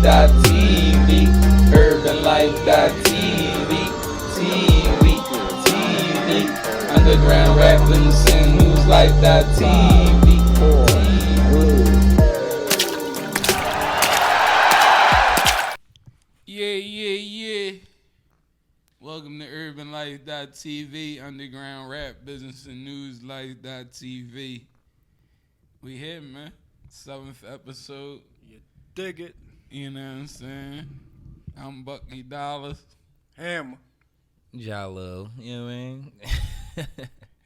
UrbanLife.tv, UrbanLife.tv, TV, Underground Rap Business and News Life.tv. Yeah. Welcome to UrbanLife.tv, Underground Rap Business and News Life.tv. We here, man. 7th episode. You dig it. You know what I'm saying? I'm Bucky Dollars. Hammer. Jallo, you know what I mean?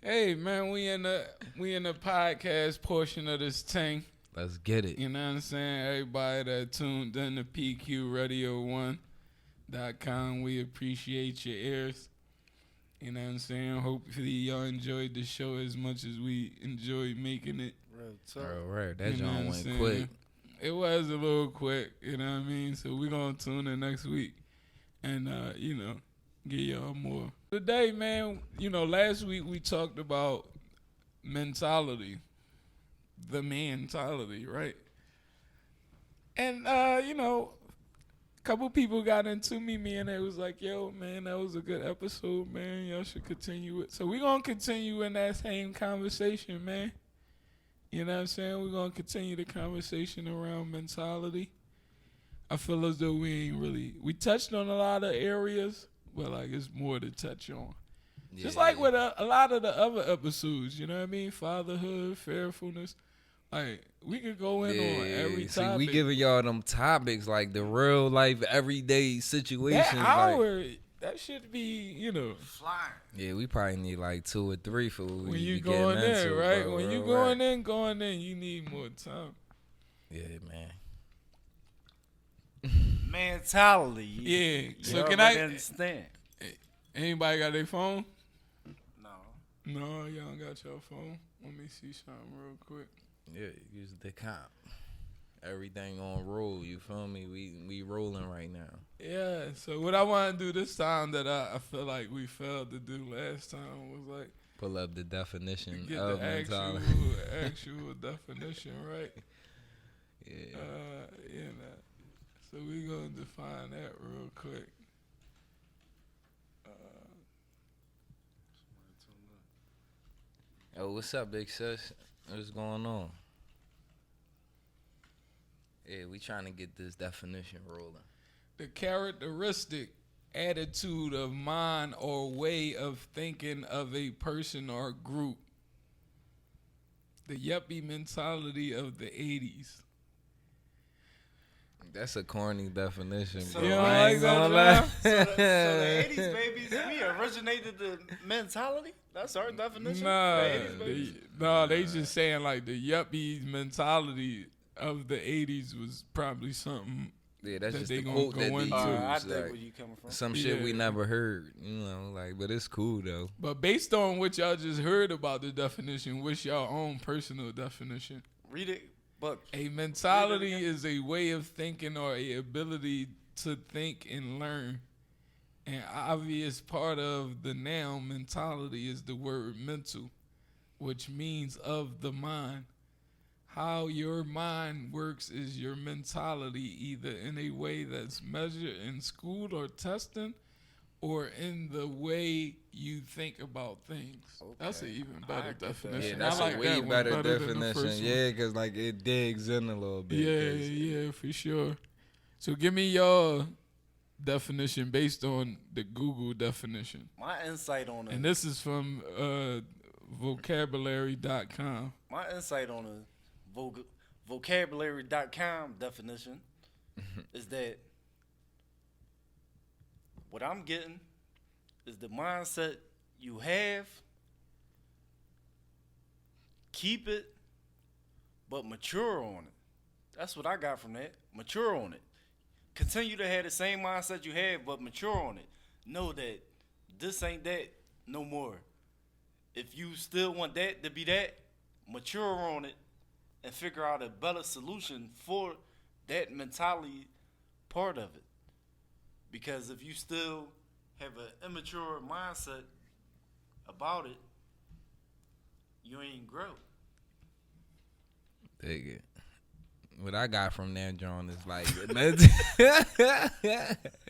Hey, man, we in the podcast portion of this thing. Let's get it. You know what I'm saying? Everybody that tuned in to PQRadio1.com, we appreciate your ears. You know what I'm saying? Hopefully y'all enjoyed the show as much as we enjoyed making it. Right. That You know joint what I'm went quick. saying? It was a little quick, you know what I mean? So we're going to tune in next week and, give y'all more. Today, man, last week we talked about mentality. The mentality, right? And, a couple people got into me and they was like, yo, man, that was a good episode, man. Y'all should continue it. So we're going to continue in that same conversation, man. You know what I'm saying? We're going to continue the conversation around mentality. I feel as though we touched on a lot of areas, but like it's more to touch on. Yeah. Just like with a lot of the other episodes, you know what I mean? Fatherhood, fearfulness. Like, we could go in on every topic. See, we giving y'all them topics, like the real life, everyday situations. That hour, that should be, flying. Yeah, we probably need like 2 or 3 for when you going in, right? Bro, when you going in, you need more time. Yeah, man. Mentality. Yeah. So you can I understand? Anybody got their phone? No, y'all don't got your phone. Let me see something real quick. Yeah, use the comp. Everything on roll, you feel me? We rolling right now. Yeah, so what I want to do this time that I feel like we failed to do last time was like pull up the definition get of the mentality. actual definition, right? Yeah. So we gonna define that real quick. Oh, what's up, big sis? What's going on? Yeah, we trying to get this definition rolling. The characteristic, attitude of mind or way of thinking of a person or group. The yuppie mentality of the 80s. That's a corny definition, So bro. you don't I ain't like gonna that, lie. so the 80s babies, we originated the mentality? That's our definition? Nah, The 80s babies? they just saying like the yuppie mentality of the 80s was probably something. Yeah, that's that just they the gonna quote go that they use. into. I think Like, where you coming from. some shit we Yeah. never heard, but it's cool though. But based on what y'all just heard about the definition, what's your own personal definition? Read it, but A mentality is a way of thinking or a ability to think and learn. An obvious part of the noun mentality is the word mental, which means of the mind. How your mind works is your mentality, either in a way that's measured in school or testing, or in the way you think about things. Okay. That's an even I better get that. definition. Yeah, that's I like a way that one better than the definition. first one. Yeah, because like it digs in a little bit. Yeah, for sure. So give me your definition based on the Google definition. my insight on And it, this is from vocabulary.com. my insight on the vocabulary.com definition is that what I'm getting is the mindset you have, keep it, but mature on it. That's what I got from that. Mature on it. Continue to have the same mindset you have, but mature on it. Know that this ain't that no more. If you still want that to be that, mature on it and figure out a better solution for that mentality part of it. Because if you still have an immature mindset about it, you ain't grow. Dig it. what I got from that John is like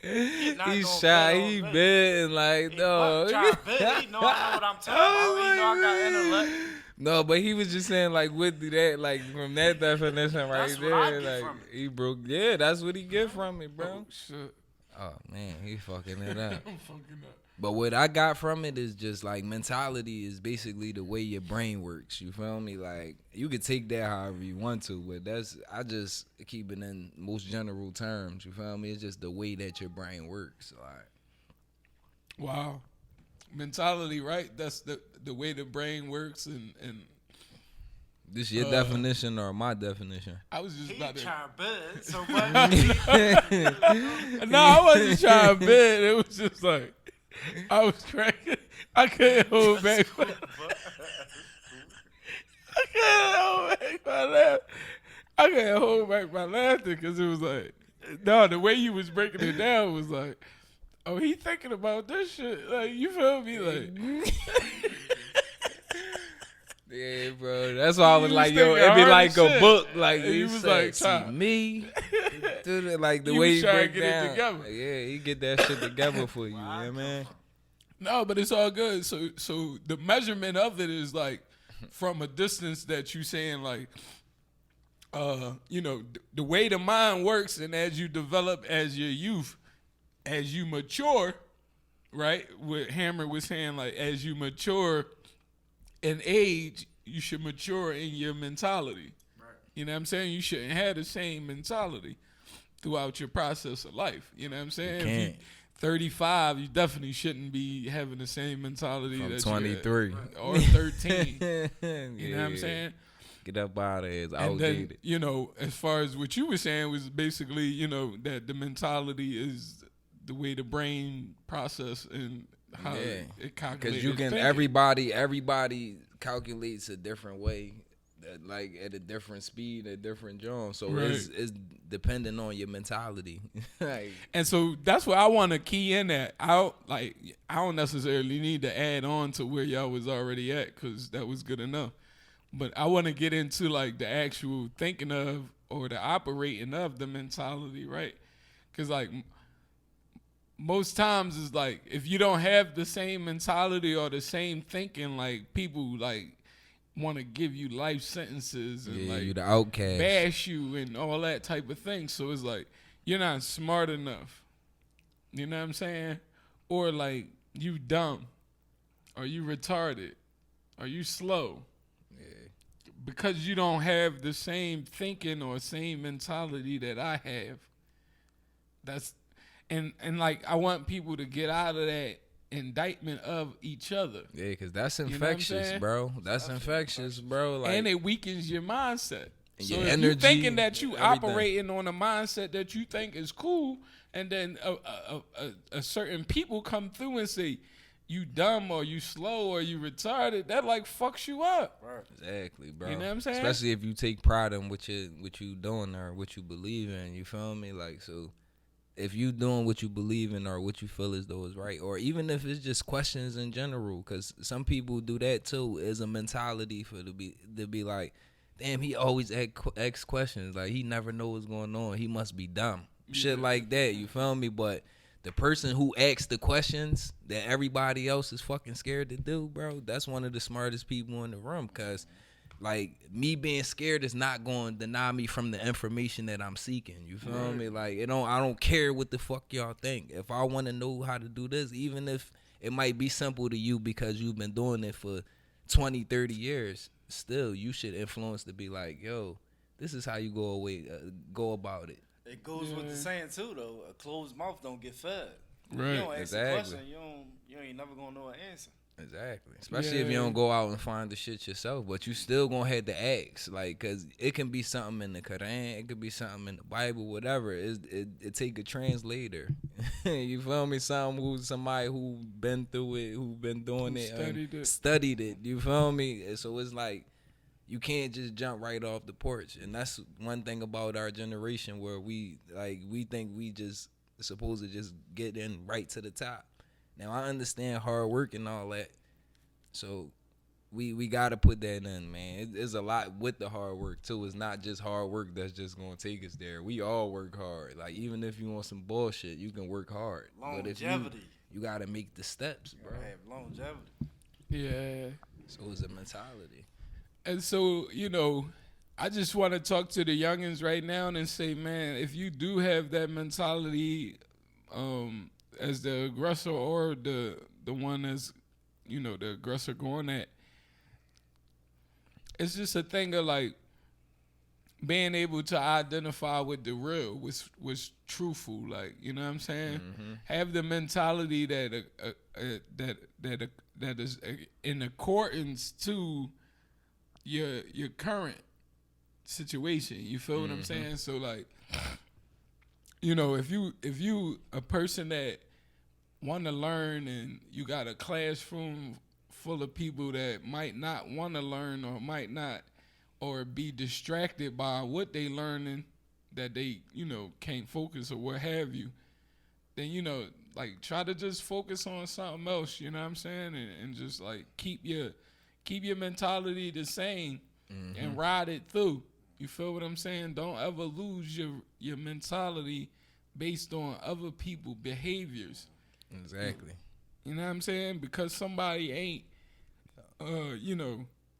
He he's shy, he big, and like dog. He know I know what I'm talking about. He know I got intellect. No, but he was just saying like what do that like from that definition right That's what I there, get like from it. he broke. Yeah, that's what he get from it, bro. Oh, shit. Oh man, he fucking it up. I'm fucking up. But what I got from it is just like mentality is basically the way your brain works. You feel me? Like you could take that however you want to, but that's I just keep it in most general terms. You feel me? It's just the way that your brain works. Like Wow. Mentality, right? That's the way the brain works, and this your definition or my definition? I was just He about to. trying bad. So what? No, I wasn't trying to bid. It was just like I was cracking. I couldn't hold back. I couldn't hold back my laugh. I couldn't hold back my laughter because it was like, no, the way you was breaking it down was like, oh, he thinking about this shit. Like, you feel me? Like, Yeah, bro. That's why I was You like, was yo, thinking it'd be hard like as a shit. book. Like And you he was said, like, see "Tom." me, do the, like the You way was he trying to break get it down. together. Yeah, he get that shit together for you, yeah, man. no, but it's all good. So the measurement of it is like from a distance that you saying like, you know, the way the mind works, and as you develop as your youth, as you mature, right? What Hammer was saying, like as you mature in age, you should mature in your mentality. Right. You know what I'm saying? You shouldn't have the same mentality throughout your process of life. You know what I'm saying? If you 35, you definitely shouldn't be having the same mentality From that 23 you had, or 13. You know what I'm Yeah. saying? Get up out of here. It's And then, outdated. you know, as far as what you were saying was basically, you know, that the mentality is the way the brain process and how it calculates. Because you can thinking. everybody calculates a different way, like at a different speed, a different jump. So Right. it's depending on your mentality. Like, And so that's what I want to key in at. I don't necessarily need to add on to where y'all was already at because that was good enough. But I want to get into like the actual thinking of or the operating of the mentality, right? Because like most times it's like if you don't have the same mentality or the same thinking, like people like want to give you life sentences and yeah, like you the outcast. bash you and all that type of thing. So it's like you're not smart enough. You know what I'm saying? Or like you dumb, or you retarded, or you slow. Because you don't have the same thinking or same mentality that I have. That's and like I want people to get out of that indictment of each other. Yeah, because that's know what I'm infectious, saying? bro. That's infectious, bro. Like, And it weakens your mindset. And So your if you energy, thinking that you everything. operating on a mindset that you think is cool, and then a certain people come through and say you dumb or you slow or you retarded, that like fucks you up. exactly, bro. You know what I'm saying? Especially if you take pride in what you doing or what you believe in. You feel me? Like, so if you doing what you believe in or what you feel as though is right, or even if it's just questions in general, because some people do that too, is a mentality for to be like, damn, he always asks questions. Like, he never know what's going on. He must be dumb. Shit like that. You feel me? But the person who asks the questions that everybody else is fucking scared to do, bro, that's one of the smartest people in the room. Because, like, me being scared is not going to deny me from the information that I'm seeking. You feel me? Like, I don't care what the fuck y'all think. If I want to know how to do this, even if it might be simple to you because you've been doing it for 20, 30 years, still, you should influence to be like, yo, this is how you go about it. It goes with the saying too, though. A closed mouth don't get fed. Right. You don't ask Exactly. a question, you ain't never gonna know an answer. Exactly. Especially if you Yeah. don't go out and find the shit yourself, but you still gonna have to ask, like, cause it can be something in the Quran, it could be something in the Bible, whatever. It take a translator. You feel me? Somebody who been through it, who been doing Who studied it. You feel me? So it's like you can't just jump right off the porch, and that's one thing about our generation where we think we just supposed to just get in right to the top. Now I understand hard work and all that, so we gotta put that in, man. It's a lot with the hard work too. It's not just hard work that's just gonna take us there. We all work hard. Like even if you want some bullshit, you can work hard. But if you gotta make the steps, bro. Have longevity. Yeah. So it's a mentality. And so, I just want to talk to the youngins right now and say, man, if you do have that mentality as the aggressor or the one that's, the aggressor going at, it's just a thing of like being able to identify with the real, what's truthful, like, you know what I'm saying? Mm-hmm. Have the mentality that is in accordance to your current situation. You feel what I'm saying? So like, if you a person that want to learn and you got a classroom full of people that might not want to learn or might not, or be distracted by what they learning, that they can't focus or what have you, then like try to just focus on something else. You know what I'm saying? And just like keep your mentality the same and ride it through. You feel what I'm saying? Don't ever lose your mentality based on other people's behaviors. Exactly. You know what I'm saying? Because somebody ain't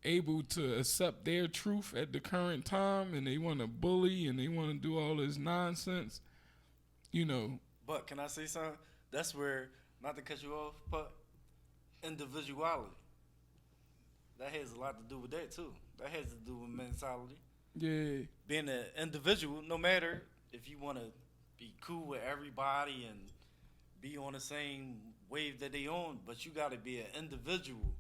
able to accept their truth at the current time, and they want to bully and they want to do all this nonsense. But can I say something? That's where, not to cut you off, but individuality. That has a lot to do with that too. That has to do with mentality. Yeah. Being an individual, no matter if you want to be cool with everybody and be on the same wave that they on, but you got to be an individual.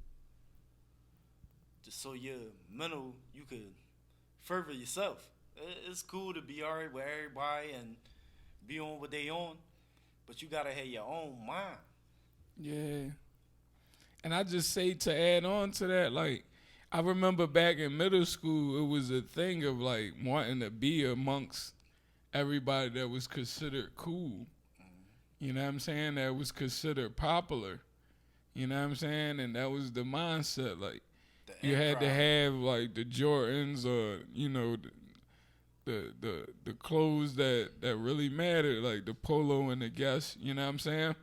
Just so your mental, you could further yourself. It's cool to be alright with everybody and be on what they on, but you gotta have your own mind. Yeah. And I just say, to add on to that, like, I remember back in middle school, it was a thing of like wanting to be amongst everybody that was considered cool. You know what I'm saying? That was considered popular. You know what I'm saying? And that was the mindset. Like, you had to have like the Jordans or the clothes that really mattered, like the polo and the Guess. You know what I'm saying?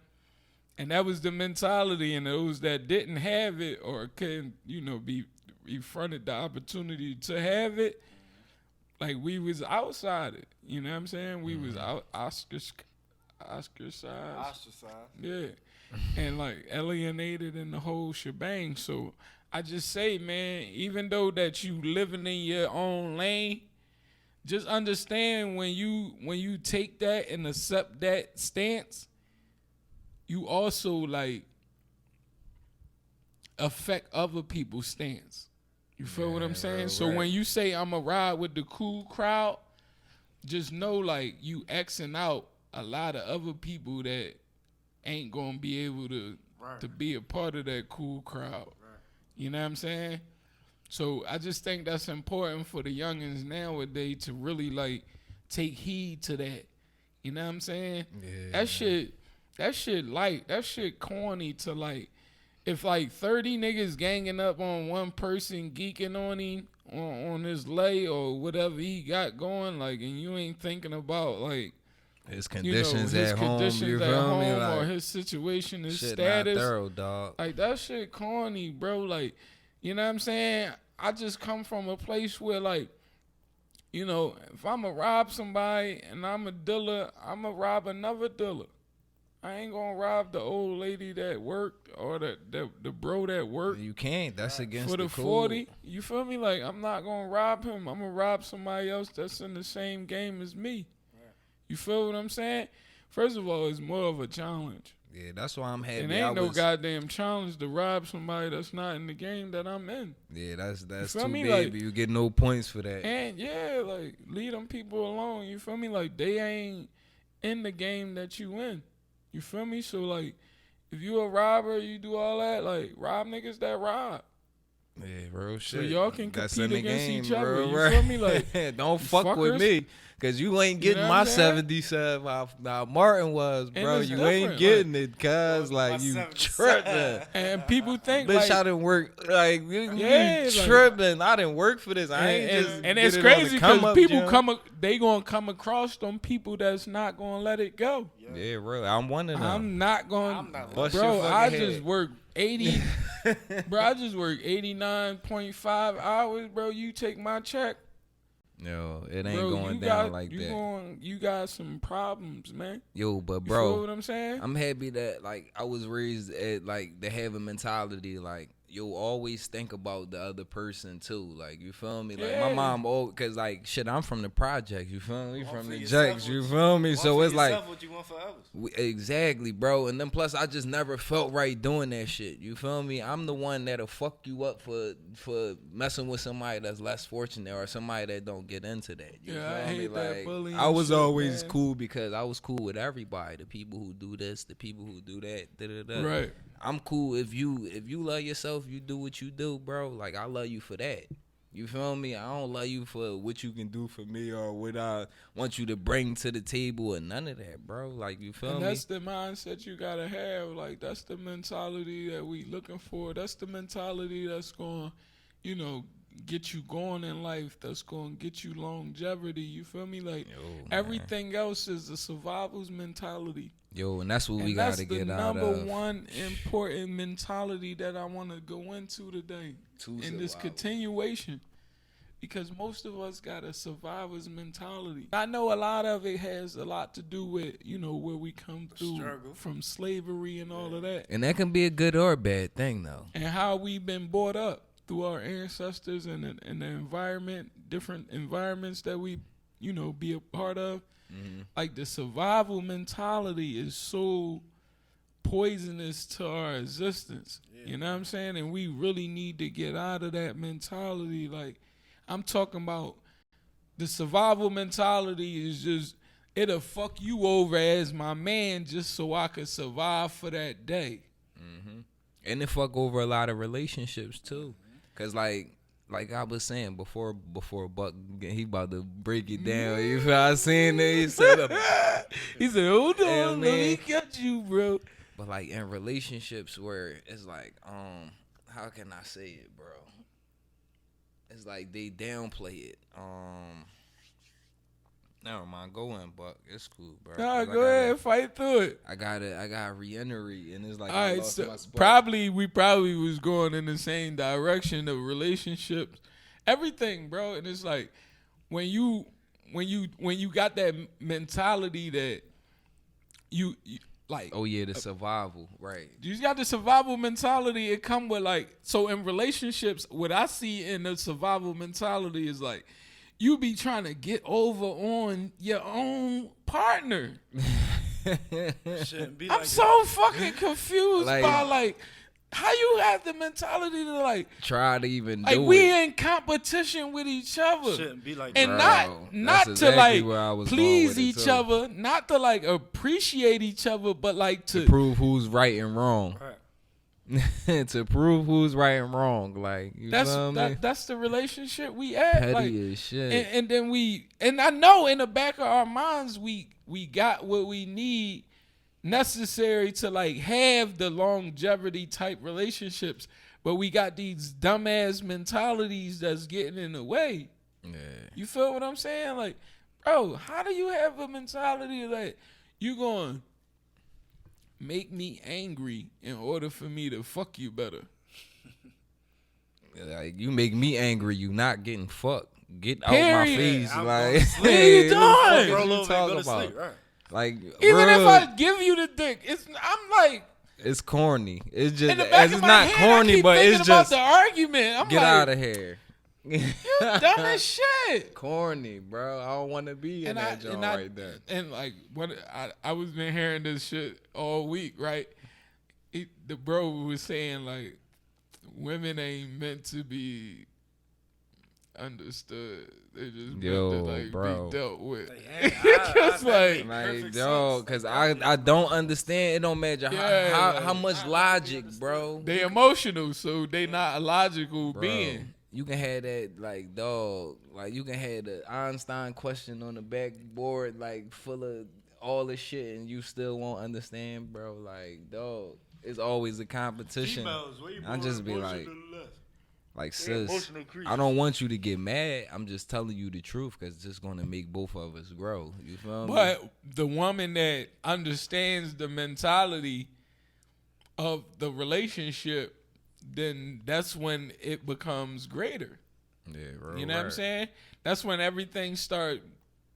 And that was the mentality. And those that didn't have it or couldn't be fronted the opportunity to have it, like we was outside. You know what I'm saying? We was ostracized. Yeah. And like alienated in the whole shebang. So I just say, man, even though that you living in your own lane, just understand when you take that and accept that stance, you also like affect other people's stance. You feel what I'm saying? Right. So when you say I'm a ride with the cool crowd, just know like you Xing out a lot of other people that ain't gonna be able to be a part of that cool crowd. You know what I'm saying? So I just think that's important for the youngins nowadays to really like take heed to that. You know what I'm saying? Yeah. That shit corny to like, if like 30 niggas ganging up on one person geeking on him on his lay or whatever he got going, like, and you ain't thinking about like his conditions at home, you feel me? Like, or his situation, his shit status. Not thorough, dog. Like, that shit corny, bro. Like, you know what I'm saying? I just come from a place where, like, if I'm going to rob somebody and I'm a dealer, I'm going to rob another dealer. I ain't going to rob the old lady that worked or the bro that worked. You can't. That's against for the code. 40. You feel me? Like, I'm not going to rob him. I'm going to rob somebody else that's in the same game as me. You feel what I'm saying? First of all, it's more of a challenge. Yeah, that's why I'm happy. It ain't no goddamn challenge to rob somebody that's not in the game that I'm in. Yeah, that's too me? baby. Like, you get no points for that. And yeah, like, leave them people alone. You feel me? Like, they ain't in the game that you in. You feel me? So like, if you a robber, you do all that. Like, rob niggas that rob. Yeah, real shit. So y'all can That's compete in the against game, each other. bro, You right? feel me? Like, don't fuck with fuckers. me, cause you ain't You getting know my what I'm saying? 77. How Martin was, And bro. it's You different, ain't getting it, cause My like you 77. tripping. and people think Bitch, I like, didn't work. Like you Yeah, like- tripping. I didn't work for this. I ain't and, just. and get it's it on the crazy come because up, people Jim. they gonna come across them people that's not gonna let it go. Yeah, really. I'm one of them. I'm not going, I'm not Bust bro. your fucking I head. just work 80, bro. I just work 89.5 hours, bro. You take my check, Yo, it ain't bro. going you down got, like you that. You got some problems, man. Yo, but You bro, feel what I'm saying? I'm happy that like I was raised at like to have a mentality like you always think about the other person too. Like you feel me? Like my Yeah. mom, cause like shit, I'm from the projects. You feel me? Want From for the yourself jacks. You what feel me? Want So for it's like yourself what you want for others. exactly, bro. And then plus, I just never felt right doing that shit. You feel me? I'm the one that'll fuck you up for messing with somebody that's less fortunate or somebody that don't get into that. You Yeah, I feel me? hate that Like, bullying I was shit, always man. cool because I was cool with everybody. The people who do this, the people who do that. Da-da-da. Right. I'm cool if you love yourself, you do what you do, bro. Like I love you for that. You feel me? I don't love you for what you can do for me or what I want you to bring to the table or none of that, bro. Like you feel And me? that's the mindset you gotta have. Like that's the mentality that we looking for. That's the mentality that's going, get you going in life. That's going to get you longevity. You feel me? Like Yo, man. everything else is the survival's mentality. Yo, and that's what we And got that's to the get out number of. one important mentality that I want to go into today in this continuation. Because most of us got a survivor's mentality. I know a lot of it has a lot to do with, where we come through Struggle. from slavery and all of that. And that can be a good or a bad thing, though. And how we've been brought up through our ancestors and the environment, different environments that we, be a part of. Mm-hmm. Like the survival mentality is so poisonous to our existence. You know what I'm saying? And we really need to get out of that mentality. Like, I'm talking about the survival mentality is just, it'll fuck you over as my man just so I could survive for that day. Mm-hmm. And it fuck over a lot of relationships, too. Because, like I was saying before Buck, he about to break it down. You feel I seen it? He said, hold on, Yeah, let me man. get you, bro. but like in relationships where it's like, how can I say it, bro? It's like they downplay it. Never mind, go in, Buck. It's cool, bro. Nah, 'Cause I go ahead, fight through it. I got re-entry, and it's like All I right, lost so my spot. we probably was going in the same direction of relationships, everything, bro. And it's like when you got that mentality that you like, Oh yeah, the survival, right? you got the survival mentality. It come with like, so in relationships, what I see in the survival mentality is like, you be trying to get over on your own partner. Shouldn't be I'm like so fucking confused Like- by like how you have the mentality to like Try to even like do we it. in competition with each other. Shouldn't be like And that. Bro, not that's to exactly like where I was going please with it, each too. other, not to like appreciate each other, but like to Prove who's right and wrong. Right. To prove who's right and wrong, like you feel me? that's the relationship we at. Petty Like, as shit. and then I know in the back of our minds we got what we need necessary to like have the longevity type relationships, but we got these dumbass mentalities that's getting in the way. Yeah. You feel what I'm saying? Like, bro, how do you have a mentality that you going make me angry in order for me to fuck you better? Like you make me angry, you not getting fucked. Get out Period. my face, I'm like going to sleep. What are you doing? what the fuck Roll you over and talking go to about? sleep. Right. Like Even if bro, I give you the dick, I'm like, it's corny. It's just in the back it's of my not head, I corny, keep but thinking it's about just the argument. I'm get like, out of here. you dumb as shit. Corny, bro. I don't want to be in that joint right there. And like when I was been hearing this shit all week, right? The bro was saying like women ain't meant to be understood. They just Yo, meant to, like, bro. be dealt with. It's Like, yo, cause I don't understand. It don't matter how much logic, bro. They emotional, so they not a logical Bro, being. you can have that, like, dog. Like, you can have the Einstein question on the backboard, like, full of all this shit, and you still won't understand, bro. Like, dog, it's always a competition. I just be like, sis, I don't want you to get mad. I'm just telling you the truth because it's just gonna make both of us grow. You feel me? But the woman that understands the mentality of the relationship, then that's when it becomes greater. Yeah, bro. You know what I'm saying? That's when everything start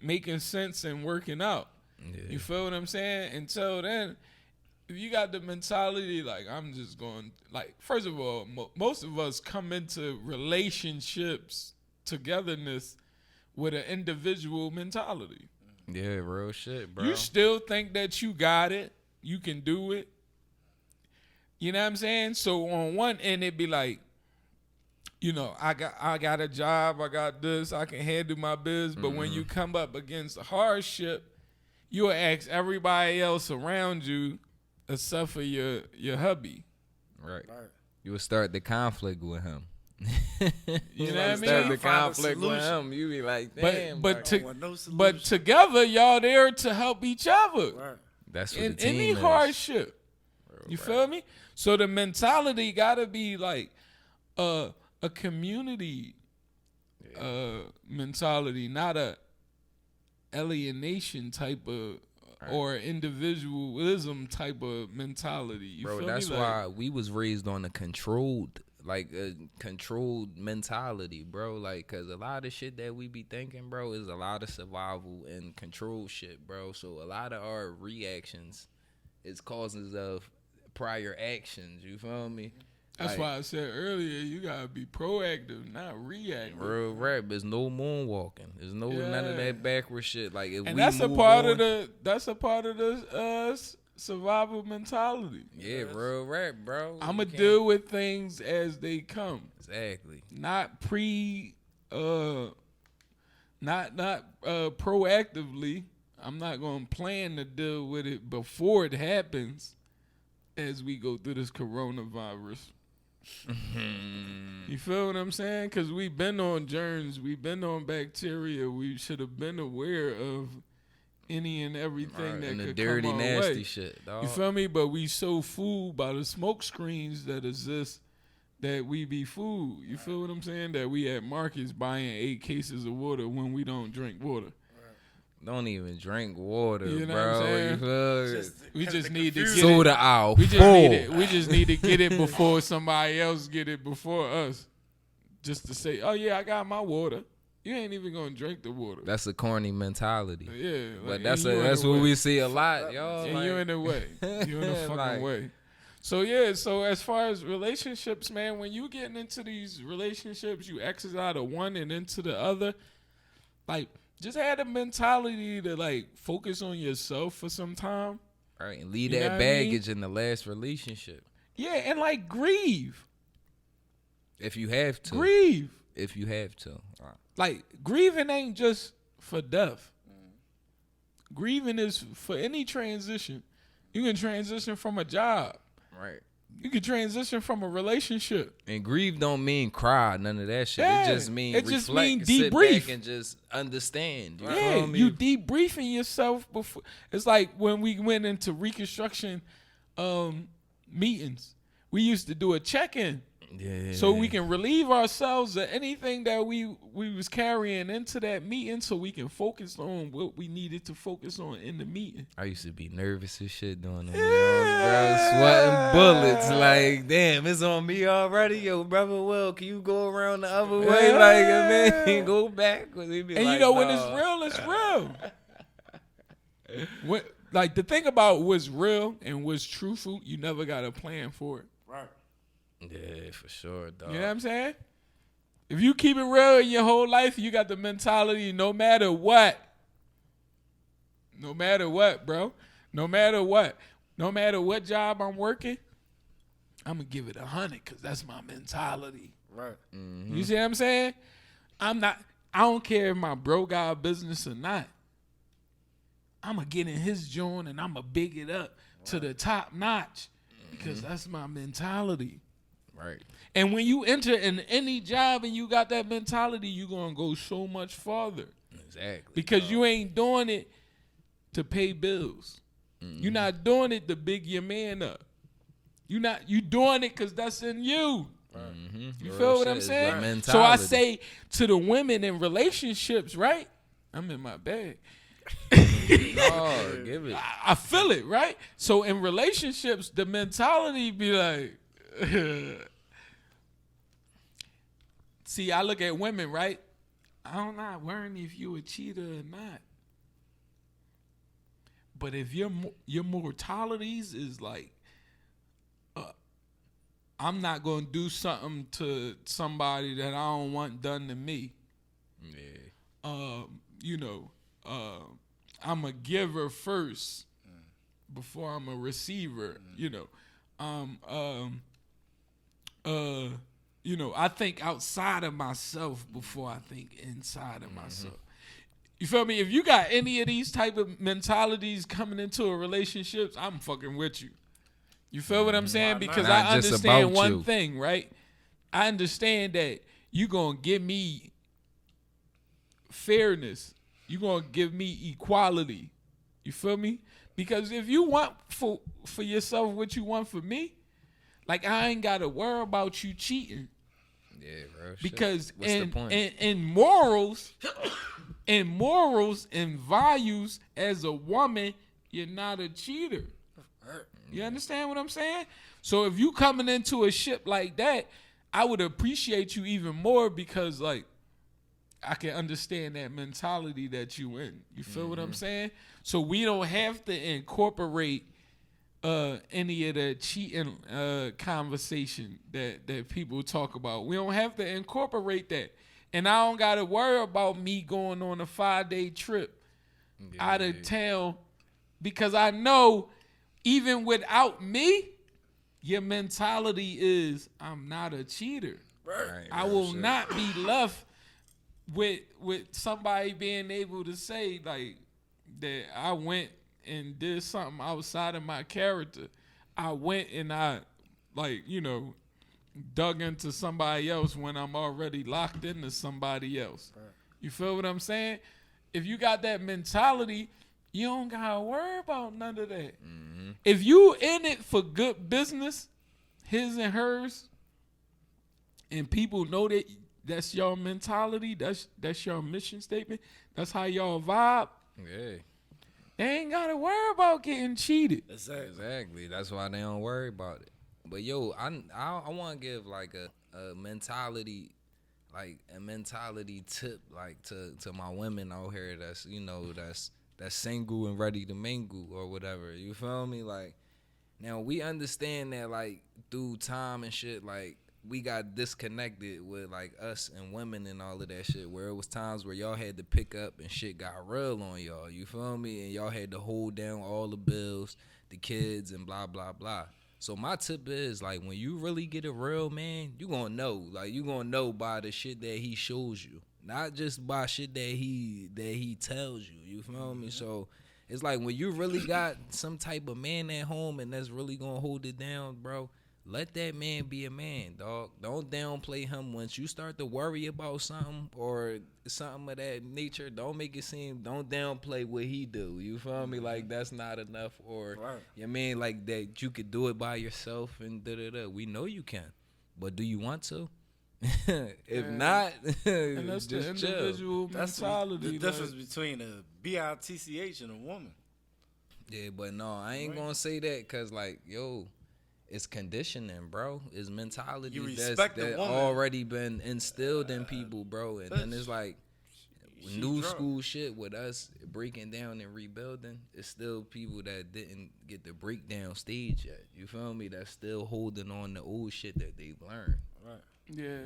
making sense and working out. Yeah. You feel what I'm saying? Until then, if you got the mentality like I'm just going, like, first of all, most of us come into relationships, togetherness, with an individual mentality. Yeah, real shit, bro. You still think that you got it, you can do it. You know what I'm saying? So on one end, it'd be like, you know, I got a job, I got this, I can handle my biz. But when you come up against a hardship, you'll ask everybody else around you, except for your hubby. Right. You would start the conflict with him. You know what I mean? Start the conflict with him. You be like, damn. But together, y'all there to help each other. Right. That's what In the team any is. hardship. You feel me? So the mentality gotta be like a community mentality, not a alienation type of or individualism type of mentality. You Bro, feel that's me? why we was raised on a controlled mentality, bro. Like, cause a lot of shit that we be thinking, bro, is a lot of survival and control shit, bro. So a lot of our reactions is causes of prior actions. You feel me? That's like, why I said earlier, you gotta be proactive, not reactive. Real rap. There's no moonwalking. There's no none of that backward shit. Like, if And we that's a move part on, of the survival mentality. yeah, real rap, bro. I'ma You can't- deal with things as they come. exactly. Not proactively. I'm not gonna plan to deal with it before it happens as we go through this coronavirus. You feel what I'm saying? Because we've been on germs, we've been on bacteria. We should have been aware of any and everything that and the could dirty, come our nasty way. shit, dog. You feel me? But we so fooled by the smoke screens that exist that we be fooled. You feel what I'm saying? That we at markets buying 8 cases of water when we don't drink water. Don't even drink water, You know bro. what I'm saying? You feel it? We just need to get Soda it. aisle We just full. need it. We just need to get it before somebody else get it before us. Just to say, oh yeah, I got my water. You ain't even gonna drink the water. That's a corny mentality. Yeah, But like, that's and you in that's the what way. we see a lot, y'all. And like, you in the way. You in the fucking Like- way. So yeah, so as far as relationships, man, when you getting into these relationships, you exit out of one and into the other, like, just have the mentality to, like, focus on yourself for some time. right, and leave You know that what I mean? baggage in the last relationship. Yeah, and, like, grieve. If you have to. Grieve. If you have to. Right. Like, grieving ain't just for death. Grieving is for any transition. You can transition from a job. Right. You can transition from a relationship. And grieve don't mean cry, none of that shit. Yeah, It just mean it just reflect, mean sit debrief. back and just understand. You Yeah, feel me? you debriefing yourself before. It's like when we went into Reconstruction meetings. We used to do a check-in. Yeah. So we can relieve ourselves of anything that we was carrying into that meeting, so we can focus on what we needed to focus on in the meeting. I used to be nervous as shit doing them, bro. Sweating bullets. Like, damn, it's on me already. Yo, brother Will, can you go around the other way? Yeah. Like, man, go back. And And you know, when it's real, it's real. Like, the thing about what's real and what's truthful, you never got a plan for it. Right. Yeah, for sure, dog. You know what I'm saying? If you keep it real in your whole life, you got the mentality no matter what. No matter what, bro. No matter what. No matter what job I'm working, I'm going to give it 100 because that's my mentality. Right. You see what I'm saying? I don't care if my bro got a business or not. I'm going to get in his joint and I'm going to big it up to the top notch because that's my mentality. Right. And when you enter in any job and you got that mentality, you're going to go so much farther. Exactly. Because you ain't doing it to pay bills. You're not doing it to big your man up. You doing it because that's in you. You feel what I'm saying? So I say to the women in relationships, right? I'm in my bag. Oh, give it. I feel it, right? So in relationships, the mentality be like, see, I look at women, right? I'm not worrying if you a cheater or not. But if your mortalities is like, I'm not gonna do something to somebody that I don't want done to me. Yeah. I'm a giver first before I'm a receiver. I think outside of myself before I think inside of myself. You feel me? If you got any of these type of mentalities coming into a relationship, I'm fucking with you. You feel what I'm saying? Because Not I just understand about one you. thing, right? I understand that you gonna give me fairness. You gonna give me equality. You feel me? Because if you want for yourself what you want for me, like I ain't gotta worry about you cheating. Yeah, bro. Shit. Because What's the point? in morals, and values as a woman, you're not a cheater. You understand what I'm saying? So if you coming into a ship like that, I would appreciate you even more because like I can understand that mentality that you in. You feel what I'm saying? So we don't have to incorporate any of the cheating conversation that people talk about. We don't have to incorporate that. And I don't got to worry about me going on a 5-day trip out of town because I know even without me, your mentality is I'm not a cheater. Right, I will not be left with somebody being able to say like that I went and did something outside of my character. I went and I dug into somebody else when I'm already locked into somebody else. Right. You feel what I'm saying? If you got that mentality, you don't gotta worry about none of that. If you in it for good business, his and hers, and people know that that's your mentality, that's your mission statement, that's how y'all vibe. Yeah. They ain't gotta worry about getting cheated. Exactly. That's why they don't worry about it. But yo, I want to give like a mentality, like a mentality tip, like to my women out here that's single and ready to mingle or whatever. You feel me? Like now we understand that like through time and shit, like we got disconnected with like us and women and all of that shit, where it was times where y'all had to pick up and shit got real on y'all. You feel me? And y'all had to hold down all the bills, the kids, and blah blah blah. So my tip is like when you really get a real man, you gonna know. Like you gonna know by the shit that he shows you, not just by shit that he tells you. You feel me? So it's like when you really got some type of man at home and that's really gonna hold it down, bro. Let that man be a man, dog. Don't downplay him. Once you start to worry about something or something of that nature, don't make it seem, don't downplay what he do. You feel me? Like that's not enough, or you mean like that you could do it by yourself and da-da-da. We know you can, but do you want to? If not, and that's just the individual chill. mentality. The difference between a bitch and a woman. Yeah, but no, I ain't gonna say that because like, yo, it's conditioning, bro. It's mentality that already been instilled in people, bro. And then it's like new school shit with us breaking down and rebuilding. It's still people that didn't get the breakdown stage yet. You feel me? That's still holding on to old shit that they've learned. Right. Yeah.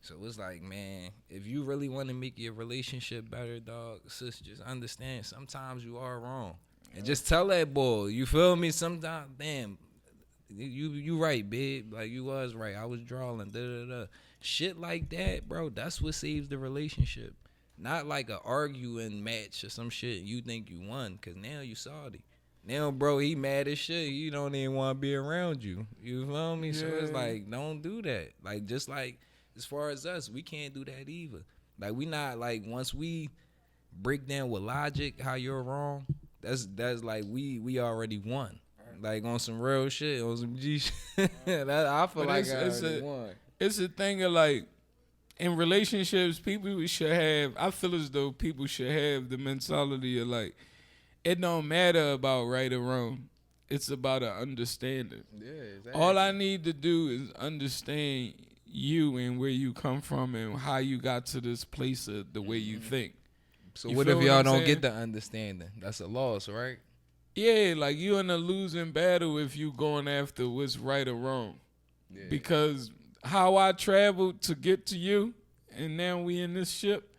So it's like, man, if you really want to make your relationship better, dog, sis, just understand sometimes you are wrong. And just tell that boy, you feel me? Sometimes, damn, you right, babe. Like you was right. I was drawing, da da da. shit like that, bro, that's what saves the relationship. Not like a arguing match or some shit you think you won, cause now you salty. Now, bro, he mad as shit. He don't even want to be around you. You feel me? So it's Yeah. like, don't do that. Like, just like as far as us, we can't do that either. Like, we not like, once we break down with logic how you're wrong, that's like we already won. Like on some real shit, on some G shit. I feel But like it's I already a- won. It's a thing of like, in relationships, people should have. I feel as though people should have the mentality of like, it don't matter about right or wrong. It's about an understanding. Yeah, exactly. All I need to do is understand you and where you come from and how you got to this place of the way you think. So You what feel if what y'all I'm don't saying? get the understanding? That's a loss, right? Yeah, like you in a losing battle if you going after what's right or wrong. Yeah. Because how I traveled to get to you, and now we in this ship,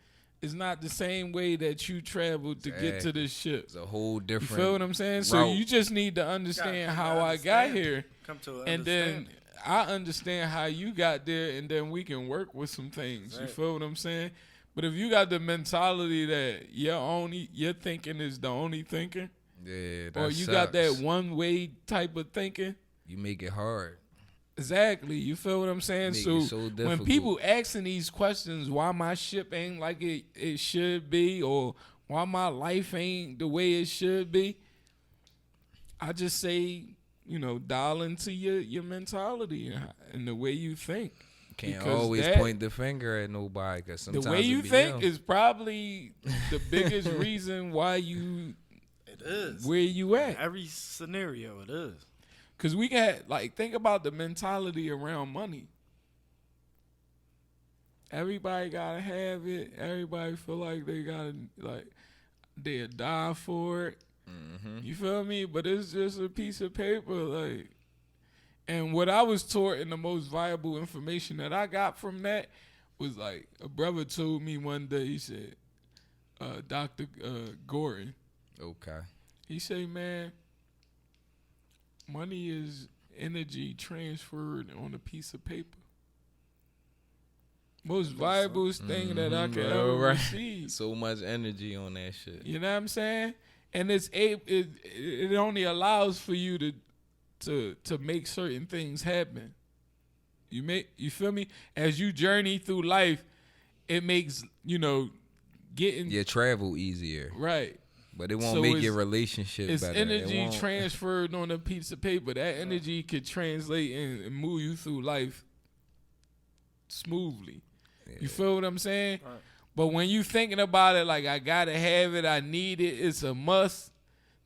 is not the same way that you traveled to get to this ship. It's a whole You different. feel what I'm saying? So route. you just need to Gotta understand come how to I got understand. here, Come to an and then understanding. I understand how you got there, and then we can work with some things. You Right. feel what I'm saying? But if you got the mentality that your thinking is the only thinking, Yeah, that or you got that sucks. one way type of thinking, You make it hard. exactly. You feel what I'm saying? Make So it so when difficult. people asking these questions, why my ship ain't like it should be, or why my life ain't the way it should be, I just say, dial into your mentality and the way you think. Can't because always that- point the finger at nobody because The sometimes way you it be think them. is probably the biggest reason why you It is. where you In at. every scenario, it is. Cause we got think about the mentality around money. Everybody gotta have it. Everybody feel like they gotta they'll die for it. Mhm. You feel me? But it's just a piece of paper, And what I was taught and the most valuable information that I got from that was a brother told me one day. He said, Dr. Gordon. Okay. He say, man, money is energy transferred on a piece of paper. Most valuable thing that I could ever receive. So much energy on that shit. You know what I'm saying? And it only allows for you to make certain things happen. You feel me? As you journey through life, it makes getting Yeah, travel easier, right. but it won't So make it's- your relationship It's better. energy It won't- transferred on a piece of paper. That energy could translate and move you through life smoothly. You feel what I'm saying? Right. But when you thinking about it like I gotta have it, I need it, it's a must,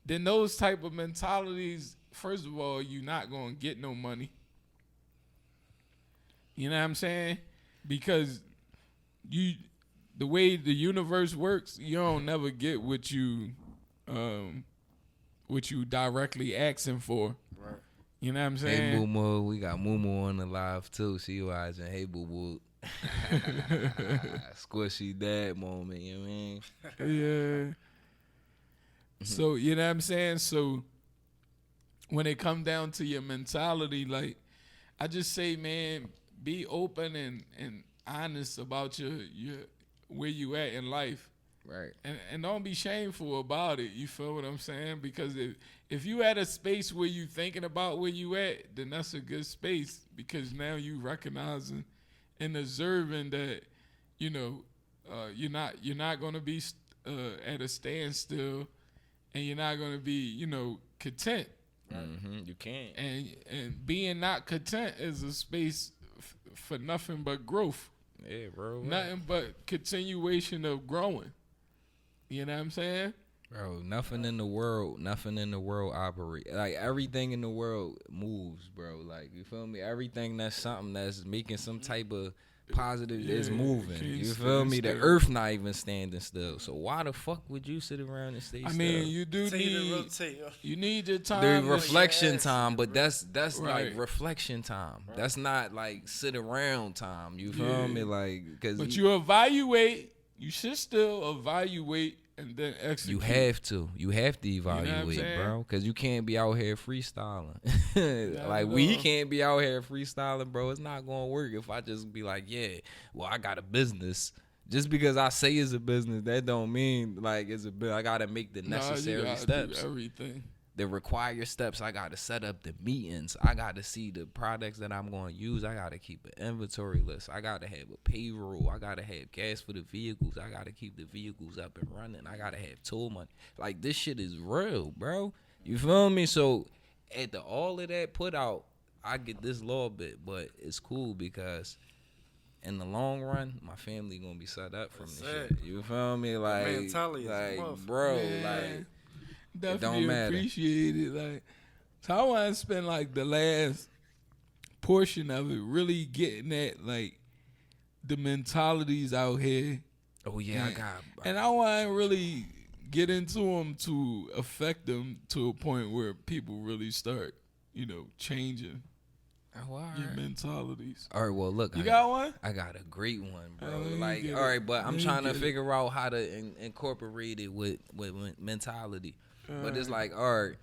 then those type of mentalities, first of all, you're not gonna get no money. You know what I'm saying? Because the way the universe works, you don't never get what you directly asking for. Right. You know what I'm Hey saying? Moo Moo, we got Moo Moo on the live too. She watching. Hey Boo Boo. Squishy dad moment, you know what I mean? Yeah. So, you know what I'm saying? So, when it come down to your mentality, I just say, man, be open and honest about your where you at in life. Right. And don't be shameful about it. You feel what I'm saying? Because if you at a space where you thinking about where you at, then that's a good space because now you recognizing and observing that, you're not gonna be at a standstill, and you're not gonna be, content. Mm-hmm. You can't. And being not content is a space for nothing but growth. Yeah, bro. Nothing but continuation of growing. You know what I'm saying? Bro, nothing in the world operate. Like everything in the world moves, bro. Like, you feel me? Everything that's something that's making some type of positive is Yeah, moving. can't You stand feel me? The still. earth not even standing still. So why the fuck would you sit around and stay I still? mean, you do Continue to need rotate. you need your the time. reflection yes, time, but bro. that's Right. like reflection time. That's not like sit around time. You feel Yeah. me? Like, cause But you evaluate. You should still evaluate and then execute. You have to evaluate, saying? bro, because you can't be out here freestyling. Like, at we all. can't be out here freestyling, bro. It's not gonna work if I just be like, yeah, well, I got a business. Just because I say it's a business, that don't mean like it's a business. I gotta make the Nah, you necessary gotta steps, do everything. the required steps. I gotta set up the meetings. I gotta see the products that I'm gonna use. I gotta keep an inventory list. I gotta have a payroll. I gotta have gas for the vehicles. I gotta keep the vehicles up and running. I gotta have tool money. Like, this shit is real, bro. You feel me? So at all of that put out, I get this little bit, but it's cool because in the long run, my family gonna be set up from this shit. You feel me? Like, mentality is like, bro, Man, like, definitely don't matter. appreciate it. Like, so I want to spend like the last portion of it really getting at like the mentalities out here, oh yeah, I got. and I want to really get into them to affect them to a point where people really start, changing Oh, all your right. mentalities. All right, well, look, You got one? I got a great one, bro. Oh, let me Like, get all it. right, but I'm Let me trying to get it. figure out how to incorporate it with mentality. But it's like, all right,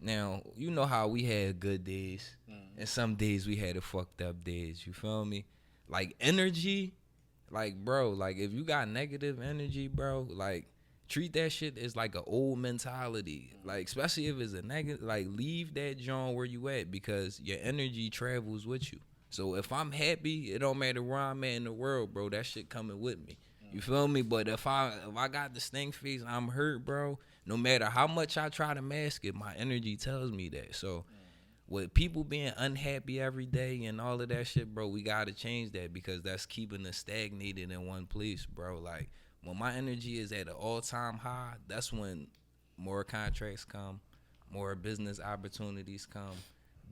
now, you know how we had good days, and some days we had a fucked up days. You feel me? Like, energy, like, bro, like, if you got negative energy, bro, like, treat that shit as like an old mentality. Like, especially if it's a negative, like, leave that joint where you at, because your energy travels with you. So if I'm happy, it don't matter where I'm at in the world, bro. That shit coming with me. You feel me? But if I got the stink face, I'm hurt, bro. No matter how much I try to mask it, my energy tells me that. So with people being unhappy every day and all of that shit, bro, we gotta change that, because that's keeping us stagnated in one place, bro. Like, when my energy is at an all-time high, that's when more contracts come, more business opportunities come,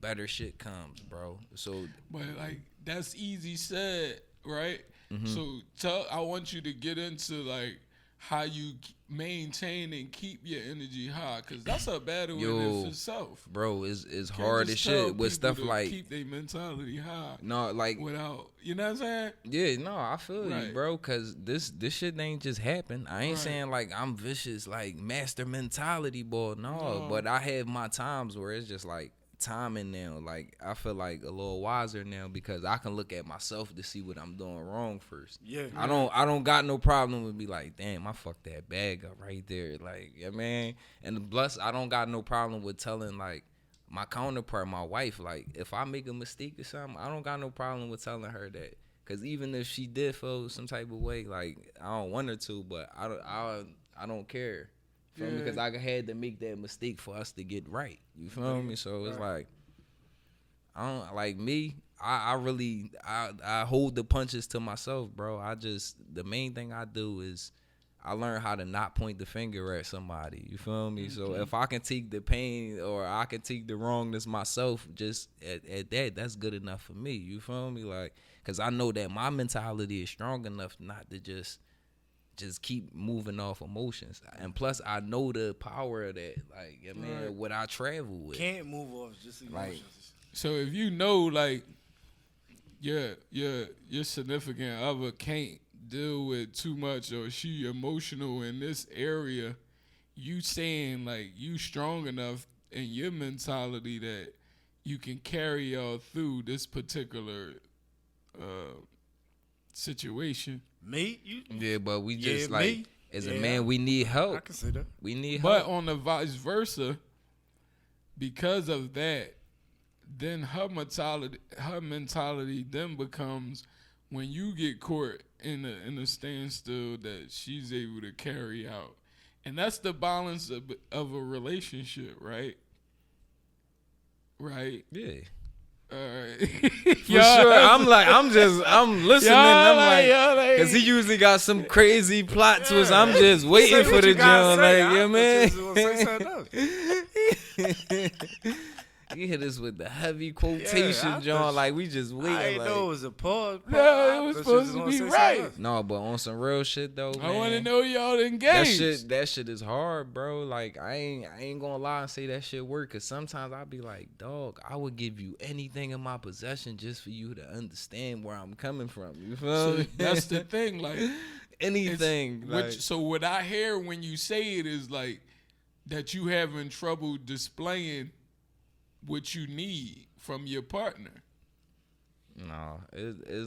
better shit comes, bro. So, But like, that's easy said, right? Mm-hmm. So I want you to get into like how you maintain and keep your energy high, because that's a battle in Yo, it itself. bro, it's Can't hard as just tell shit with people stuff to like, keep their mentality high no, like, without, you know what I'm saying? yeah, no, I feel Right. you, bro, because this shit ain't just happen. I ain't Right. saying like I'm vicious, like master mentality, boy. No, No. but I have my times where it's just like timing now. Like, I feel like a little wiser now, because I can look at myself to see what I'm doing wrong first. Yeah. I don't got no problem with be like, damn, I fucked that bag up right there. Like, yeah, man. And plus, I don't got no problem with telling like my counterpart, my wife, like, if I make a mistake or something, I don't got no problem with telling her that. Cause even if she did feel some type of way, like, I don't want her to, but I don't care. Feel me? Yeah. Because I had to make that mistake for us to get right. You feel me? So it's like, I don't like me. I really hold the punches to myself, bro. The main thing I do is I learn how to not point the finger at somebody. You feel me? So if I can take the pain or I can take the wrongness myself, just at that, that's good enough for me. You feel me? Like, cause I know that my mentality is strong enough not to just keep moving off emotions. And plus, I know the power of that. Like, yeah, man, Right. what I travel with. Can't move off just emotions. So if you know like your significant other can't deal with too much, or she emotional in this area, you saying like you strong enough in your mentality that you can carry y'all through this particular situation. Me? You? Yeah, but we Yeah, just like, me? as a Yeah. man, we need I help. can see that. We need But help. on the vice versa, because of that, then her mentality then becomes, when you get caught in a standstill, that she's able to carry out. And that's the balance of a relationship, right? Right? Yeah. All right. For sure. I'm listening. I'm like, cause he usually got some crazy plot twist. I'm just waiting for the joint. Like, yeah, man. You hit us with the heavy quotation, I John. thought- Like we just waiting. I didn't like, know it was a pause. No, it was supposed to be right. no, but on some real shit though, I want to man. know y'all engaged. That shit is hard, bro. Like I ain't gonna lie and say that shit work. Cause sometimes I be like, dog, I would give you anything in my possession just for you to understand where I'm coming from. You feel So me? that's the thing. Like anything. Like, so what I hear when you say it is like that you having trouble displaying what you need from your partner. no, it's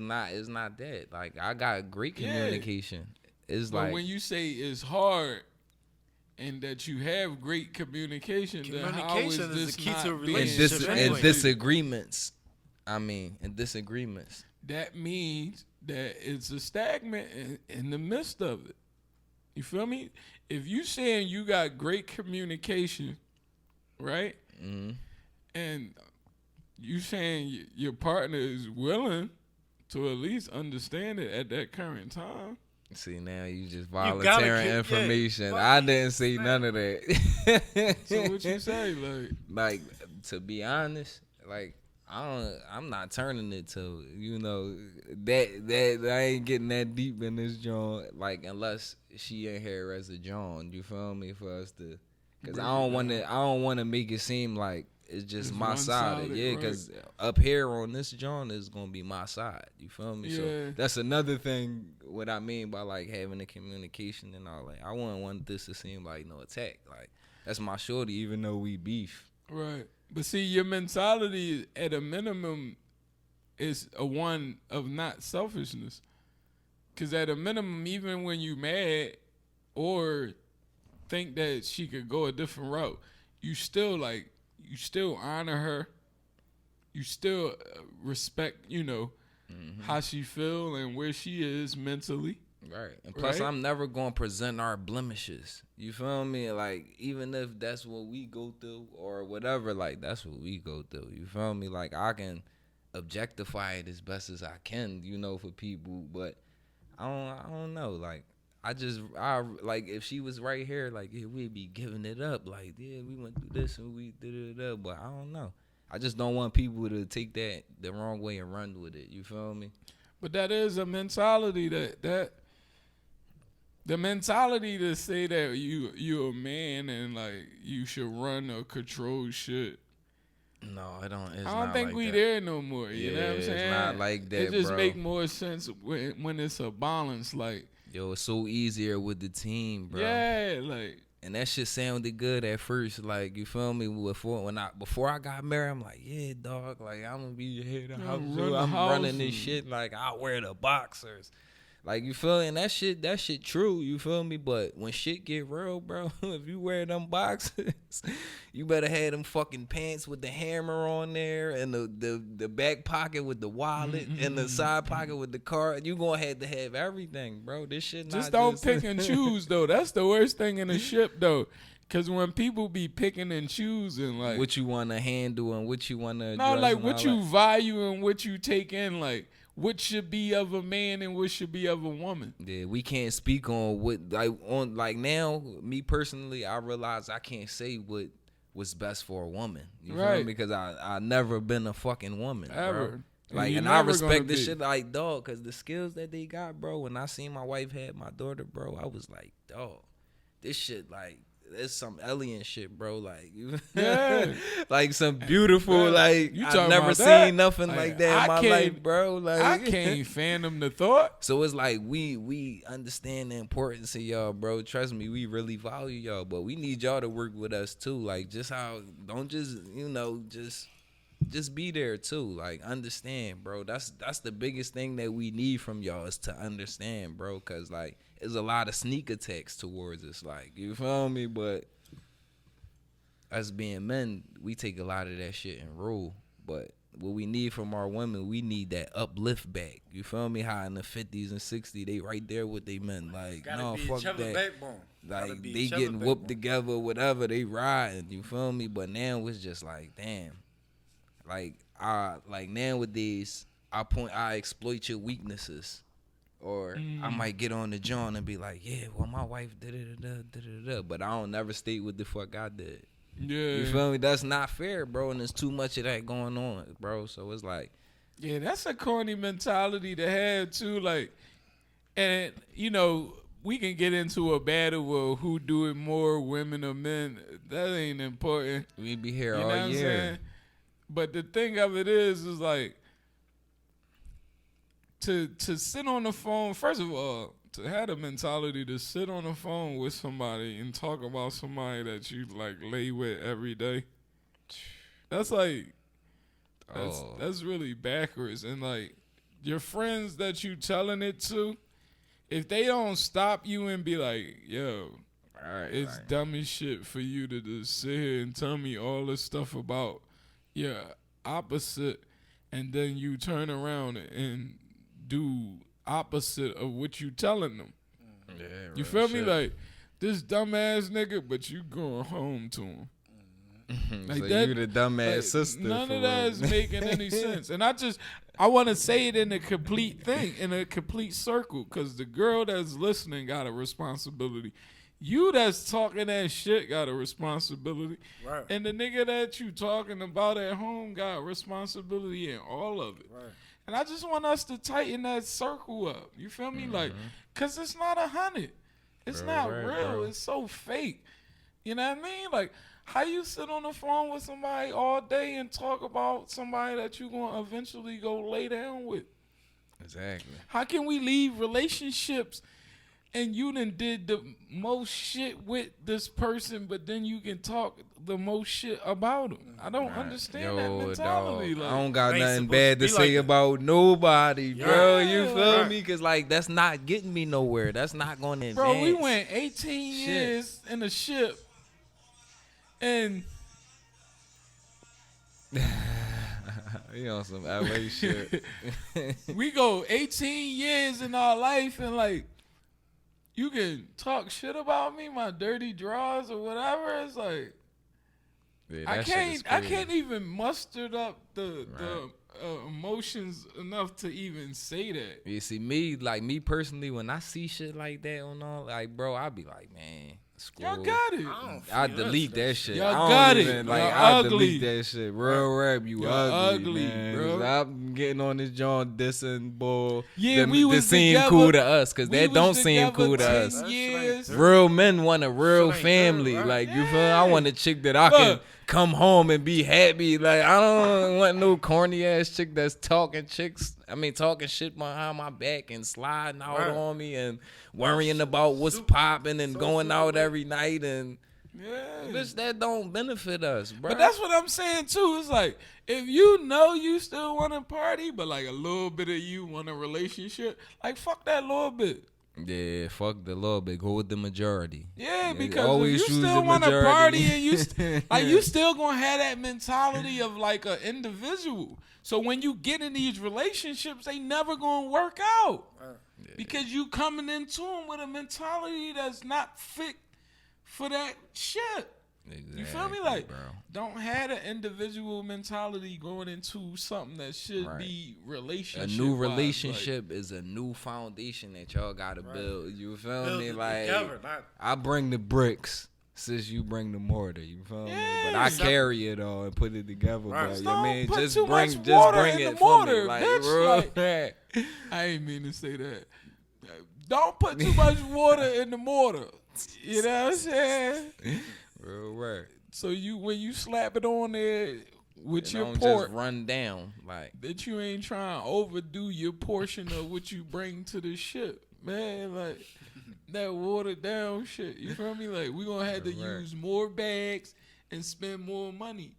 not that. Like I got great Yeah. communication. It's But like when you say it's hard and that you have great communication, then how is Communication is this the key not to a being relationship and anyway. disagreements. I mean, and disagreements. That means that it's a stagnant in the midst of it. You feel me? If you saying you got great communication, right? Mm-hmm. And you saying your partner is willing to at least understand it at that current time. See, now you just gotta volunteering keep- information. yeah. I didn't say none of that. So what you say, Like, to be honest, like I'm not turning it to, you know, that I ain't getting that deep in this joint, like unless she in here as a John, you feel me, for us to, cause I don't want to make it seem like it's just It's my side, one-sided, yeah, right. cause up here on this John is gonna be my side, you feel me? Yeah. So that's another thing. What I mean by like having the communication and all that, I wouldn't want this to seem like no attack, like that's my shorty, even though we beef. right? But see, your mentality at a minimum is a one of not selfishness. Cause at a minimum, even when you mad or think that she could go a different route, you still honor her. You still respect, how she feel and where she is mentally. Right. And plus, Right? I'm never going to present our blemishes. You feel me? Like, even if that's what we go through or whatever, like, that's what we go through. You feel me? Like, I can objectify it as best as I can, for people. But I don't know. Like, like, if she was right here, like, yeah, we'd be giving it up. Like, yeah, we went through this and we did it up. But I don't know. I just don't want people to take that the wrong way and run with it. You feel me? But that is a mentality that the mentality to say that you're a man and like you should run or control shit. No, I don't. It's I don't not think like we that. there no more. You know what I'm saying? It's not like that, It just bro. make more sense when it's a balance. Like, Yo, it's so easier with the team, bro. yeah, like And that shit sounded good at first, like, you feel me? Before I got married, I'm like, yeah, dog, like I'm gonna be here the house. run the I'm house running this and- shit, like I wear the boxers. Like, you feel me? And that shit true, you feel me? But when shit get real, bro, if you wear them boxers, you better have them fucking pants with the hammer on there and the back pocket with the wallet and the side pocket with the card. You gonna have to have everything, bro. This shit just not don't pick and choose though. That's the worst thing in a ship though. Cause when people be picking and choosing, like what you want to handle and what you want to no, like what you value and what you take in, like what should be of a man and what should be of a woman. Yeah, we can't speak on what now. Me personally, I realize I can't say what's best for a woman. You feel Right. me? Because I never been a fucking woman Ever. bro. Like, you and I never gonna respect this be. shit, like, dog, because the skills that they got, bro. When I seen my wife had my daughter, bro, I was like, dog, this shit, like, it's some alien shit, bro. Like, you, Yeah. like some beautiful, Yeah. like, You I've talking never about seen that? nothing Like, like that I in my can't- life, bro. Like, I can't fathom the thought. So it's like we understand the importance of y'all, bro. Trust me, we really value y'all, but we need y'all to work with us too. Like, just how, don't just just be there too. Like, understand, bro. That's the biggest thing that we need from y'all is to understand, bro. Cause like there's a lot of sneak attacks towards us. Like, you feel me? But us being men, we take a lot of that shit and rule. But what we need from our women, we need that uplift back. You feel me? How in the 50s and 60s, they right there with they men. Like, Gotta no, be fuck each other that. backbone. Gotta Like, be they each other getting whooped backbone. together, whatever, they riding. You feel me? But now it's just like, damn. Like, nowadays, I exploit your weaknesses. Or I might get on the joint and be like, yeah, well, my wife did it, but I don't never state what the fuck I did. Yeah. You feel me? That's not fair, bro. And there's too much of that going on, bro. So it's like, Yeah, that's a corny mentality to have too. Like, and you know, we can get into a battle of who do it more, women or men. That ain't important. we be here You know all what I'm year. saying? But the thing of it is like to sit on the phone. First of all, to have the mentality to sit on the phone with somebody and talk about somebody that you like lay with every day. That's like that's really backwards. And like your friends that you telling it to, if they don't stop you and be like, yo, it's dumb as shit for you to just sit here and tell me all this stuff about your opposite, and then you turn around and do opposite of what you telling them. Yeah, You feel me? Like this dumbass nigga, but you going home to him. Like so that, you the dumbass like, sister. none for of that real. is making any sense. And I want to say it in a complete thing, in a complete circle, because the girl that's listening got a responsibility. You that's talking that shit got a responsibility. Right. And the nigga that you talking about at home got a responsibility in all of it. Right. And I just want us to tighten that circle up. You feel me? Like, because it's not 100. It's not Right, real. bro. It's so fake. You know what I mean? Like, how you sit on the phone with somebody all day and talk about somebody that you going to eventually go lay down with? Exactly. How can we leave relationships and you done did the most shit with this person, but then you can talk the most shit about them? I don't understand that mentality. Dog, Like, I don't got Ain't nothing supposed bad to to be say like that. about nobody, bro. Yeah, You feel right. me? Cause like that's not getting me nowhere. That's not going to advance. bro, we went 18 Shit. years in a ship, and You on some LA shit. we go 18 years in our life, and like, you can talk shit about me, my dirty drawers or whatever. It's like, Yeah, I that shit is can't crazy. even muster up the emotions enough to even say that. You see me personally, when I see shit like that on all, like, bro, I be like, man, Y'all scroll. got it. I delete that shit. Y'all I don't got it. even, like, Y'all I ugly. delete that shit. Real rap, you Y'all ugly, ugly, man. bro. I'm getting on this John dissing, boy. Yeah, Them- we was this seem together- cool to us, cause We that was don't seem together cool to 10 us. That shit years. ain't Real men want a real Shit ain't family. good, right? Like, you feel me? I Yeah. want a chick that I can Look. come home and be happy. Like, I don't want no corny ass chick that's talking shit behind my back and sliding out Right. on me and worrying about what's popping and so going super out lit. every night and Yeah. bitch, that don't benefit us, bro. But that's what I'm saying too. It's like, if you know you still want to party, but like a little bit of you want a relationship, like fuck that little bit. yeah, fuck the little bit. Go with the majority. Yeah, Nigga, because always if you choose still the want to majority. party and you still gonna have that mentality of like an individual. So when you get in these relationships, they never gonna work out because you coming into them with a mentality that's not fit for that shit. You feel me? Exactly, Like, bro. don't have an individual mentality going into something that should Right. be A relationship. new relationship is a new foundation that y'all gotta build. You feel Build me? it Like, together, not- I bring the bricks, sis, you bring the mortar. You feel me? But Yeah. I carry it all and put it together. Right. But, Don't I mean, put just too bring, much just water bring in it the for me. mortar, Like, bitch. real Like- rap. I ain't mean to say that. Don't put too much water in the mortar. You know what I'm saying? Real rap. So when you slap it on there with It your don't pork, just run down. Like, that you ain't trying to overdo your portion of what you bring to the ship, man. Like that watered down shit. You feel me? Like we gonna have to Right. use more bags and spend more money.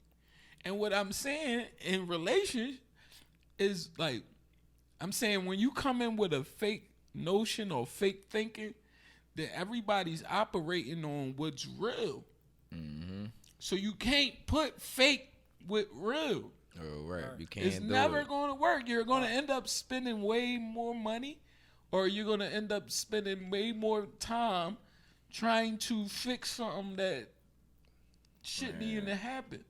And what I'm saying in relation is like, I'm saying when you come in with a fake notion or fake thinking, then everybody's operating on what's real. So you can't put fake with real. real rap. You can't It's do never it. going to work. You're going to end up spending way more money, or you're going to end up spending way more time trying to fix something that shouldn't even happen.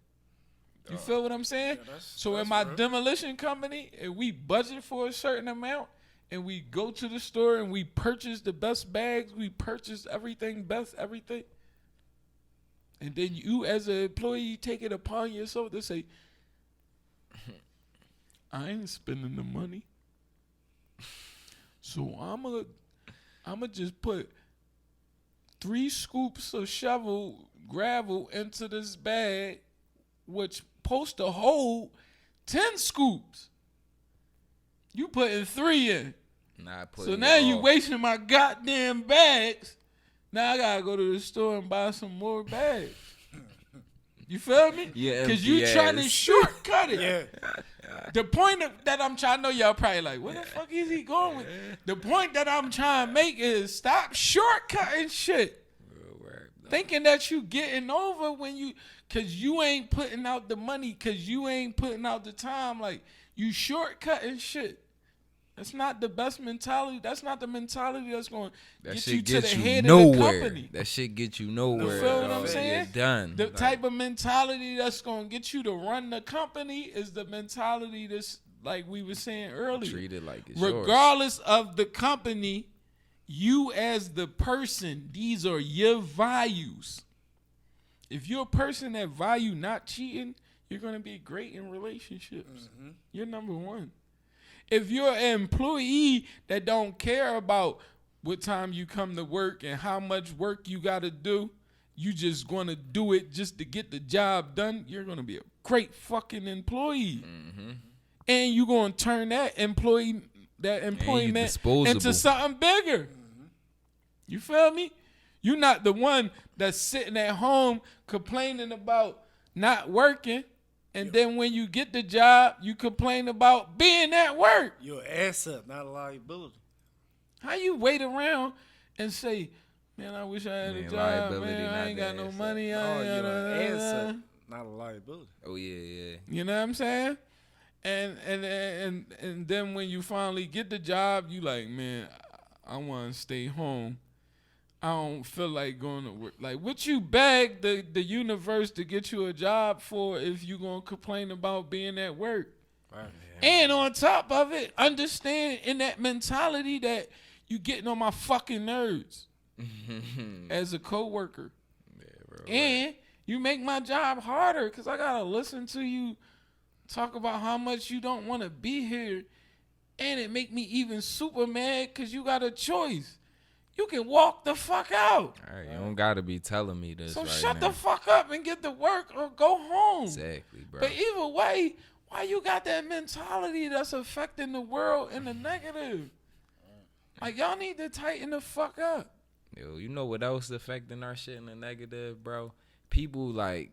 You feel what I'm saying? So in my demolition company, if we budget for a certain amount and we go to the store and we purchase the best bags, we purchase everything, best everything, And then you as an employee take it upon yourself to say, I ain't spending the money. So I'ma just put 3 scoops of gravel into this bag, which supposed to hold 10 scoops. You putting 3 in. So now you wasting my goddamn bags. Now I gotta go to the store and buy some more bags. You feel me? Yeah, because you trying to shortcut it. Yeah. The point that I'm trying, I know y'all probably like, where the fuck is he going with? The point that I'm trying to make is stop shortcutting shit. Thinking that you getting over when you, cause you ain't putting out the money, cause you ain't putting out the time. Like, you shortcutting shit. That's not the best mentality. That's not the mentality that's going to get you to the head of the company. That shit get you nowhere. You feel what I'm saying? You're done. The type of mentality that's going to get you to run the company is the mentality that's, like we were saying earlier. Treat it like it's regardless of the company, you as the person, these are your values. If you're a person that value not cheating, you're going to be great in relationships. Mm-hmm. You're number one. If you're an employee that don't care about what time you come to work and how much work you got to do, you just going to do it just to get the job done, you're going to be a great fucking employee. Mm-hmm. And you're going to turn that employment into something bigger. Mm-hmm. You feel me? You're not the one that's sitting at home complaining about not working. And then when you get the job, you complain about being at work. You're an asset, not a liability. How you wait around and say, man, I wish I had a job, man. I ain't got no money. You're an asset, not a liability. Oh, yeah. You know what I'm saying? And then when you finally get the job, you like, man, I want to stay home. I don't feel like going to work. Like, what you beg the universe to get you a job for if you going to complain about being at work? Right. And on top of it, understand in that mentality that you getting on my fucking nerves as a coworker. Yeah, bro, and you make my job harder because I got to listen to you talk about how much you don't want to be here. And it make me even super mad because you got a choice. You can walk the fuck out. All right, you don't got to be telling me this. So right shut now. the fuck up and get to work or go home. Exactly, bro. But either way, why you got that mentality that's affecting the world in the negative? Like, y'all need to tighten the fuck up. Yo, you know what else affecting our shit in the negative, bro? People, like,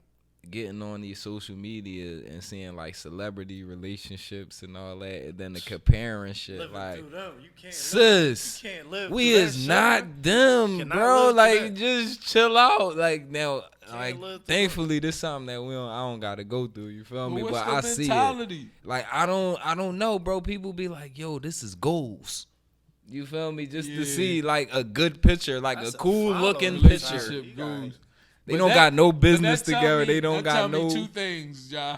getting on these social media and seeing, like, celebrity relationships and all that, and then the comparing shit. Living like, you can't sis, you can't live we is not them, bro. Like, just chill out. Like, now, like, thankfully, this is something that I don't got to go through, you feel me? But I see it. Like, I don't know, bro. People be like, yo, this is goals. You feel me? Just to see, like, a good picture, like that's a cool-looking picture. They don't got no business together. They don't got no. Tell me two things, Ja.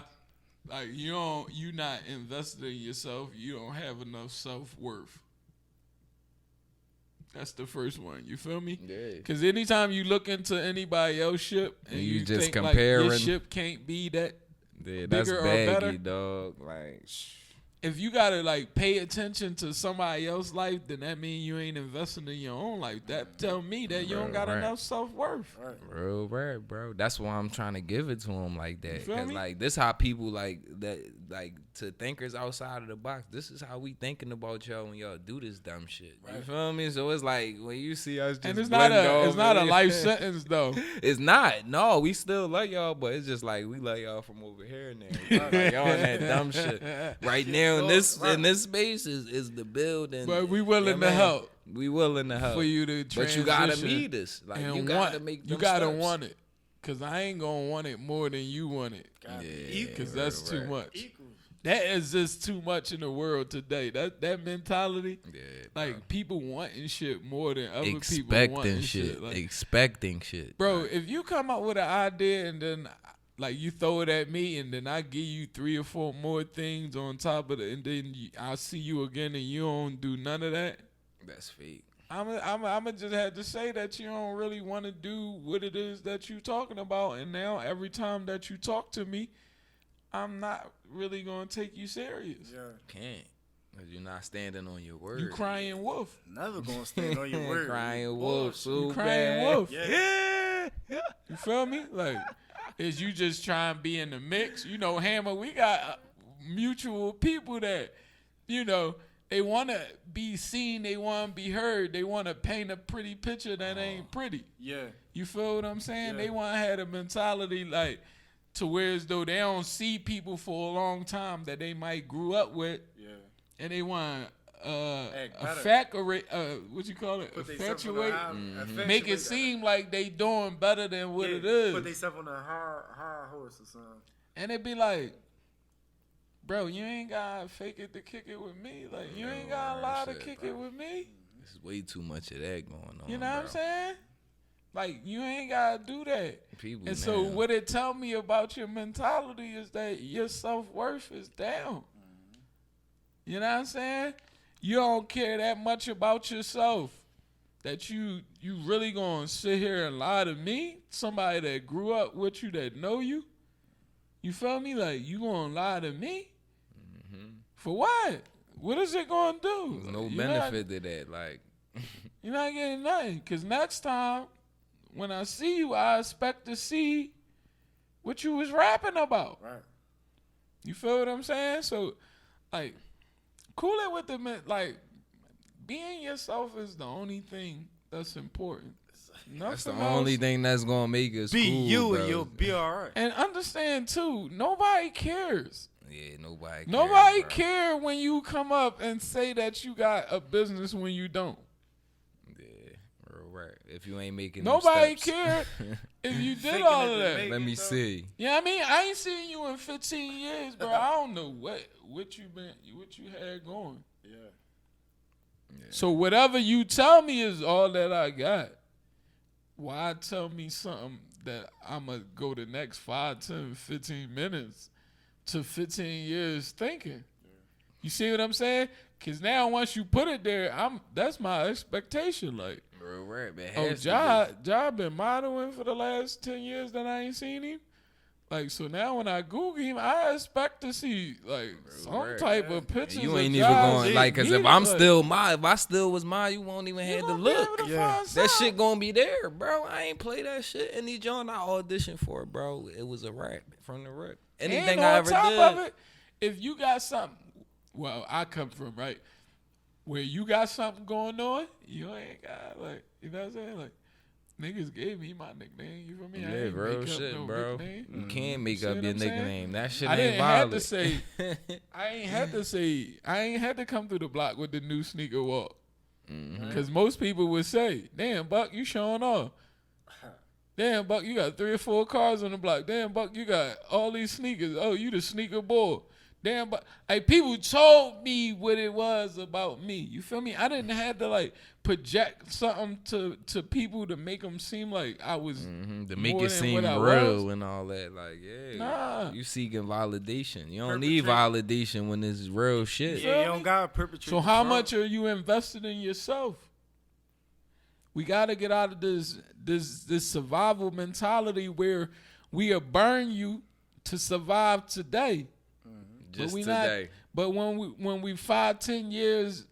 Like, you not invested in yourself. You don't have enough self-worth. That's the first one. You feel me? Yeah. Because anytime you look into anybody else's ship and you just think comparing, like your ship can't be that that's bigger or baggy, better, dog. Like, if you gotta like pay attention to somebody else's life, then that means you ain't investing in your own life. That tell me that you don't got enough self-worth. Real right, bro. That's why I'm trying to give it to them like that. Cause me? like this how people like that, like to thinkers outside of the box. This is how we thinking about y'all when y'all do this dumb shit. Right. You feel me? So it's like when you see us just and it's not a life sentence though. It's not. No, we still love y'all, but it's just like we love y'all from over here now. Like, y'all on that dumb shit right now. In this space is the building. But we willing to help. We willing to help for you to transition. But you gotta meet us. Like you gotta make. You gotta want it. Cause I ain't gonna want it more than you want it. Yeah, cause that's too much. That is just too much in the world today. That mentality, like people wanting shit more than other people wanting shit. Like, expecting shit. Bro, if you come up with an idea and then like you throw it at me and then I give you 3 or 4 more things on top of it and then I see you again and you don't do none of that. That's fake. I'm just had to say that you don't really want to do what it is that you talking about, and now every time that you talk to me, I'm not really gonna take you serious. Yeah. Can't. Cause you're not standing on your word. You crying wolf. Never gonna stand on your word. Crying wolf. So You crying bad. wolf. Yeah. You feel me? Like, is you just trying to be in the mix? You know, Hammer, we got mutual people that, you know, they want to be seen, they want to be heard, they want to paint a pretty picture that ain't pretty. Yeah. You feel what I'm saying? Yeah. They want to have a mentality like to where as though they don't see people for a long time that they might grew up with, Yeah. and they want Act better. what you call it? Put themselves on the Infatuate. high- Make it infatuate. seem like they doing better than what Yeah, it is. Put themselves on a high horse or something. And it be like, bro, you ain't gotta fake it to kick it with me. Like, you ain't gotta lie to shit, kick bro. it with me. There's way too much of that going on. You know what I'm bro. saying? Like, you ain't gotta do that. People, And so man. what it tell me about your mentality is that your self-worth is down. You know what I'm saying? You don't care that much about yourself that you really gonna sit here and lie to me, somebody that grew up with you, that know you. You feel me? Like, you gonna lie to me? For what? What is it gonna do? There's no You're benefit to that. Like, You're not getting nothing. Because next time, when I see you, I expect to see what you was rapping about. Right. You feel what I'm saying? So, like, cool it with the like, being yourself is the only thing that's important. that's the Nothing only else. thing that's gonna make us Be cool, you bro. and you'll be all right. And understand too, nobody cares. Yeah, nobody. Nobody cares, bro. care when you come up and say that you got a business when you don't. Yeah, real right. If you ain't making Nobody them steps. care if you did Faking all it of to that. make Let me though. see. Yeah, I mean, I ain't seen you in 15 years, bro. I don't know what you had going. Yeah. So whatever you tell me is all that I got. Why tell me something that I'ma go the next 5, 10, 15 minutes to 15 years thinking? You see what I'm saying? Cause now once you put it there, that's my expectation. Like, Real right, man. oh, Ja been modeling for the last 10 years that I ain't seen him. Like, so now when I Google him, I expect to see like some right. type of pictures. You of ain't even Ja going like, cause if needed, I'm like, still if I still was mine, you won't even you have to gonna be look. able to Yeah. find That something. shit gonna be there, bro. I ain't play that shit. Any joint I auditioned for, bro, it was a rap from the rap. Anything and I on ever top did. of it, if you got something, well, I come from right where you got something going on, you ain't got like, you know what I'm saying? Like, niggas gave me my nickname. You feel me? I Yeah, ain't real make up shit, no bro. nickname. You can't make See up what your I'm saying? nickname. That shit I ain't didn't have to valid. say. I ain't had to come through the block with the new sneaker walk. Mm-hmm. Because most people would say, damn, Buck, you showing off. Damn, Buck, you got 3 or 4 cars on the block. Damn, Buck, you got all these sneakers. Oh, you the sneaker boy. Damn, Buck. Like, people told me what it was about me. You feel me? I didn't have to, like, project something to people to make them seem like I was To make more it than seem what I real was. and all that. Like, yeah. Nah. You seeking validation. You don't need Perpetrate. validation when it's real shit. Yeah, you don't gotta perpetrate. So the how fraud. much are you invested in yourself? We got to get out of this survival mentality where we'll burn you to survive today. Just we today. Not, but when we 5-10 years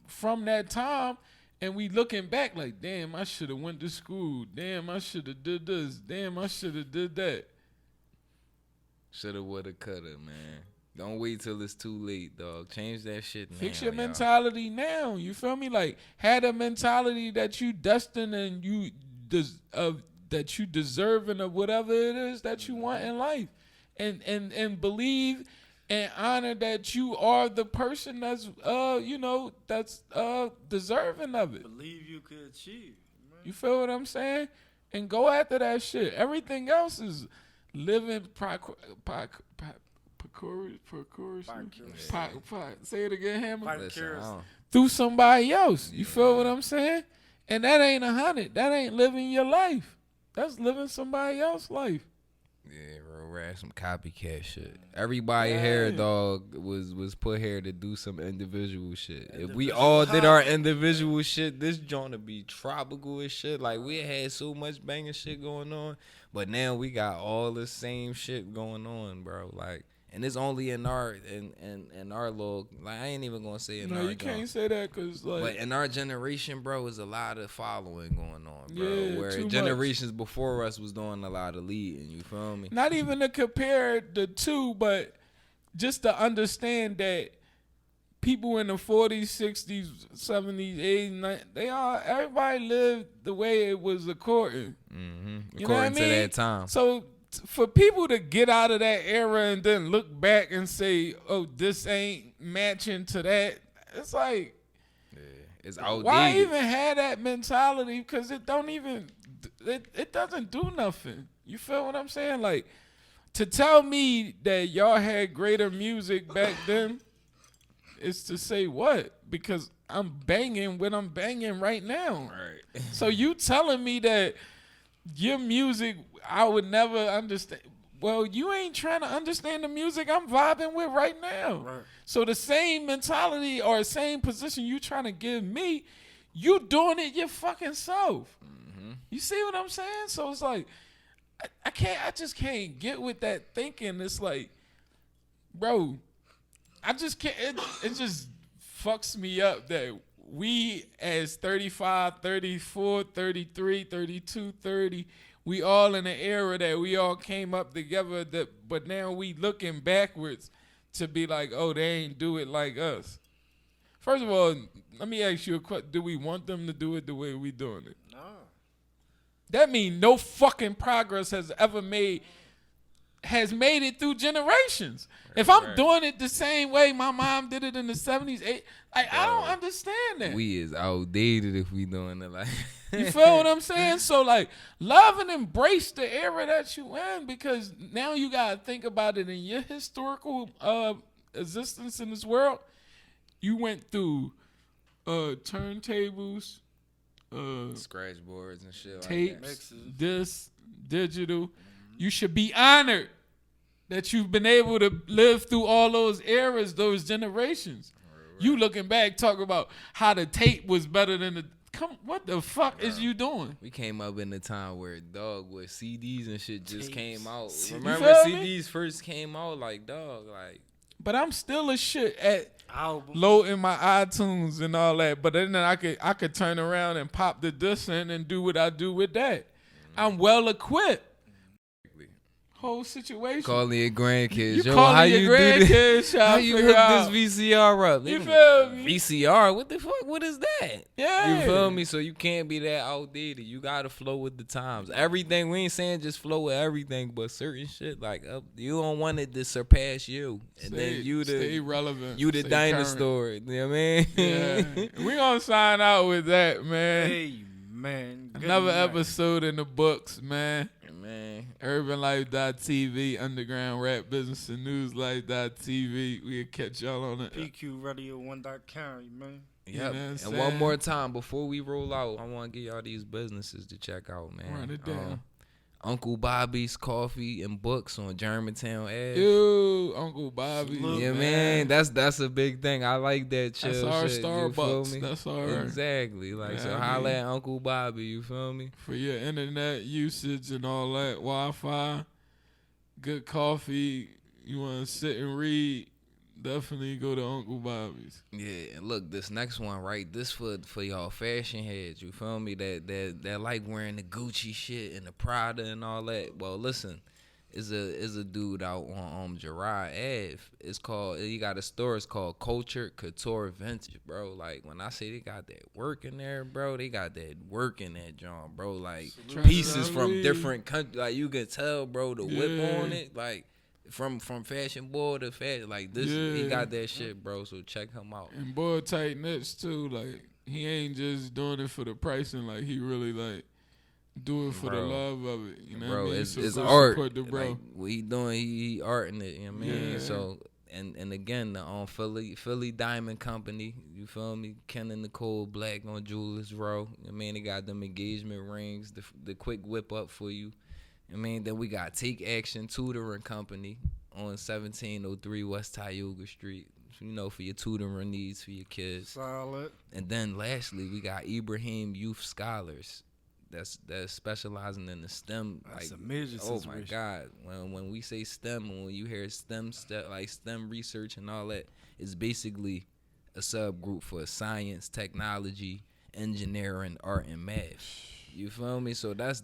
from that time, and we looking back like, damn, I should have went to school. Damn, I should have did this. Damn, I should have did that. Shoulda, woulda, coulda, man. Don't wait till it's too late, dog. Change that shit now. Fix your y'all. mentality now. You feel me? Like, had a mentality that you destined and you that you deserving of whatever it is that you want in life, and believe and honor that you are the person that's that's deserving of it. Believe you could achieve. Man. You feel what I'm saying? And go after that shit. Everything else is living say it again, Hammer. Listen, I don't- Through somebody else. You feel what I'm saying? And that ain't 100. That ain't living your life. That's living somebody else's life. Yeah, bro, rap some copycat shit. Everybody here, dog, was put here to do some individual shit. If we all did our individual shit, this joint would be tropical as shit. Like, we had so much banging shit going on, but now we got all the same shit going on, bro. Like, and it's only in our little, like, I ain't even gonna say in our No, you can't say that because, like, but in our generation, bro, is a lot of following going on, bro. Yeah, where too generations before us was doing a lot of leading, you feel me? not even to compare the two, but just to understand that people in the 40s, 60s, 70s, 80s, 90s, everybody lived the way it was according. Mm-hmm. You know what I According to mean? that time. So for people to get out of that era and then look back and say, "Oh, this ain't matching to that," it's like, Yeah, it's outdated. why even have that mentality? Because it doesn't do nothing. You feel what I'm saying? Like, to tell me that y'all had greater music back then is to say what? Because I'm banging what I'm banging right now. Right. So you telling me that your music I would never understand? Well, you ain't trying to understand the music I'm vibing with right now. Right. So the same mentality or same position you trying to give me, you doing it your fucking self. Mm-hmm. You see what I'm saying? So it's like, I just can't get with that thinking. It's like, bro, I just can't, it just fucks me up that we as 35, 34, 33, 32, 30, we all in an era that we all came up together, but now we looking backwards to be like, oh, they ain't do it like us. First of all, let me ask you a question. Do we want them to do it the way we doing it? No. That means no fucking progress has made it through generations. If I'm doing it the same way my mom did it in the 70s, I don't understand that. We is outdated if we doing it like. You feel what I'm saying? So, like, love and embrace the era that you in, because now you got to think about it in your historical existence in this world. You went through turntables, Scratch boards and shit tapes, like this, digital. You should be honored that you've been able to live through all those eras, those generations. Right. You looking back, talking about how the tape was better than the... what the fuck is you doing? We came up in a time where, dog, with CDs and shit just came out. You Remember feel CDs me? first came out? Like, dog, like... But I'm still a shit at Album. loading my iTunes and all that. But then I could turn around and pop the disc in and do what I do with that. I'm well equipped. Whole situation. Calling your grandkids. You Yo, calling how your you do this? grandkids? How you hook this VCR up? You feel me? VCR? What the fuck? What is that? Yeah. You feel me? So you can't be that outdated. You gotta flow with the times. Everything, we ain't saying just flow with everything, but certain shit, like, you don't want it to surpass you. And then you stay relevant. You the stay dinosaur. You know what I mean? Yeah. We gonna sign out with that, man. Hey, man. Good Another night. episode in the books, man. Man. UrbanLife.tv, Underground Rap Business and Newslife.tv. We'll catch y'all on it. PQRadio1.com, man. Yep. You know what I'm And saying? one more time before we roll out, I want to give y'all these businesses to check out, man. Run it down. Uncle Bobby's Coffee and Books on Germantown Ave. Ew, Uncle Bobby. Salute. Yeah, man, that's a big thing. I like that chill That's our shit, you feel Starbucks. me? That's our Exactly. Like, so Yeah, I holla mean- at Uncle Bobby, you feel me? for your internet usage and all that, Wi-Fi, good coffee. You want to sit and read? Definitely go to Uncle Bobby's. Yeah, and look, this next one, right? This for y'all fashion heads, you feel me? That like wearing the Gucci shit and the Prada and all that. Well, listen, is a dude out on Girard Ave. He got a store. It's called Culture Couture Vintage, bro. Like, when I say they got that work in there, bro, they got that work in that John, bro. Like, pieces from different countries. Like, you can tell, bro, the whip Yeah. on it, like. From Fashion Boy to fashion, like this, Yeah. he got that shit, bro. So check him out. And boy, tight knits too. Like, he ain't just doing it for the pricing. Like, he really like do it for the Bro. love of it. You know Bro, what I mean? it's So go art. support the bro. Like, what he doing, he arting it. You know what I mean? Yeah. So and again, the Philly Diamond Company. You feel me? Ken and Nicole Black on Jewelers Row. You know what I mean, they got them engagement rings, the quick whip up for you. You I mean, then we got Take Action Tutoring Company on 1703 West Tioga Street. You know, for your tutoring needs for your kids. Solid. And then lastly, we got Ibrahim Youth Scholars. That's specializing in the STEM. That's like, a major oh situation. my God! When we say STEM, when you hear STEM research and all that, it's basically a subgroup for science, technology, engineering, art, and math. You feel me? So that's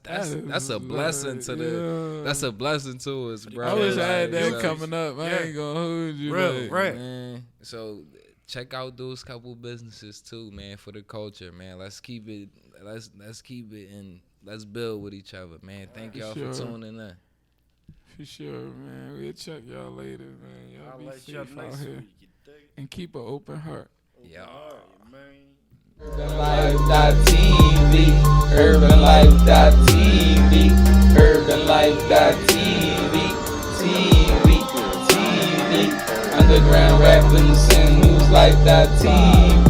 a blessing to the. That's a blessing to us, bro. I wish I had that So- coming up. I ain't gonna hold you. Real, like, right. Man, so check out those couple businesses too, man, for the culture, man. Let's keep it. Let's keep it and let's build with each other, man. Thank y'all Sure. for tuning in. For sure, man. We'll check y'all later, man. Y'all I'll be let y'all safe out next here. week. You dig? And keep an open heart. Yeah. All right, man. UrbanLife.tv, UrbanLife.tv, UrbanLife.tv, TV, Underground rap and news Life.tv.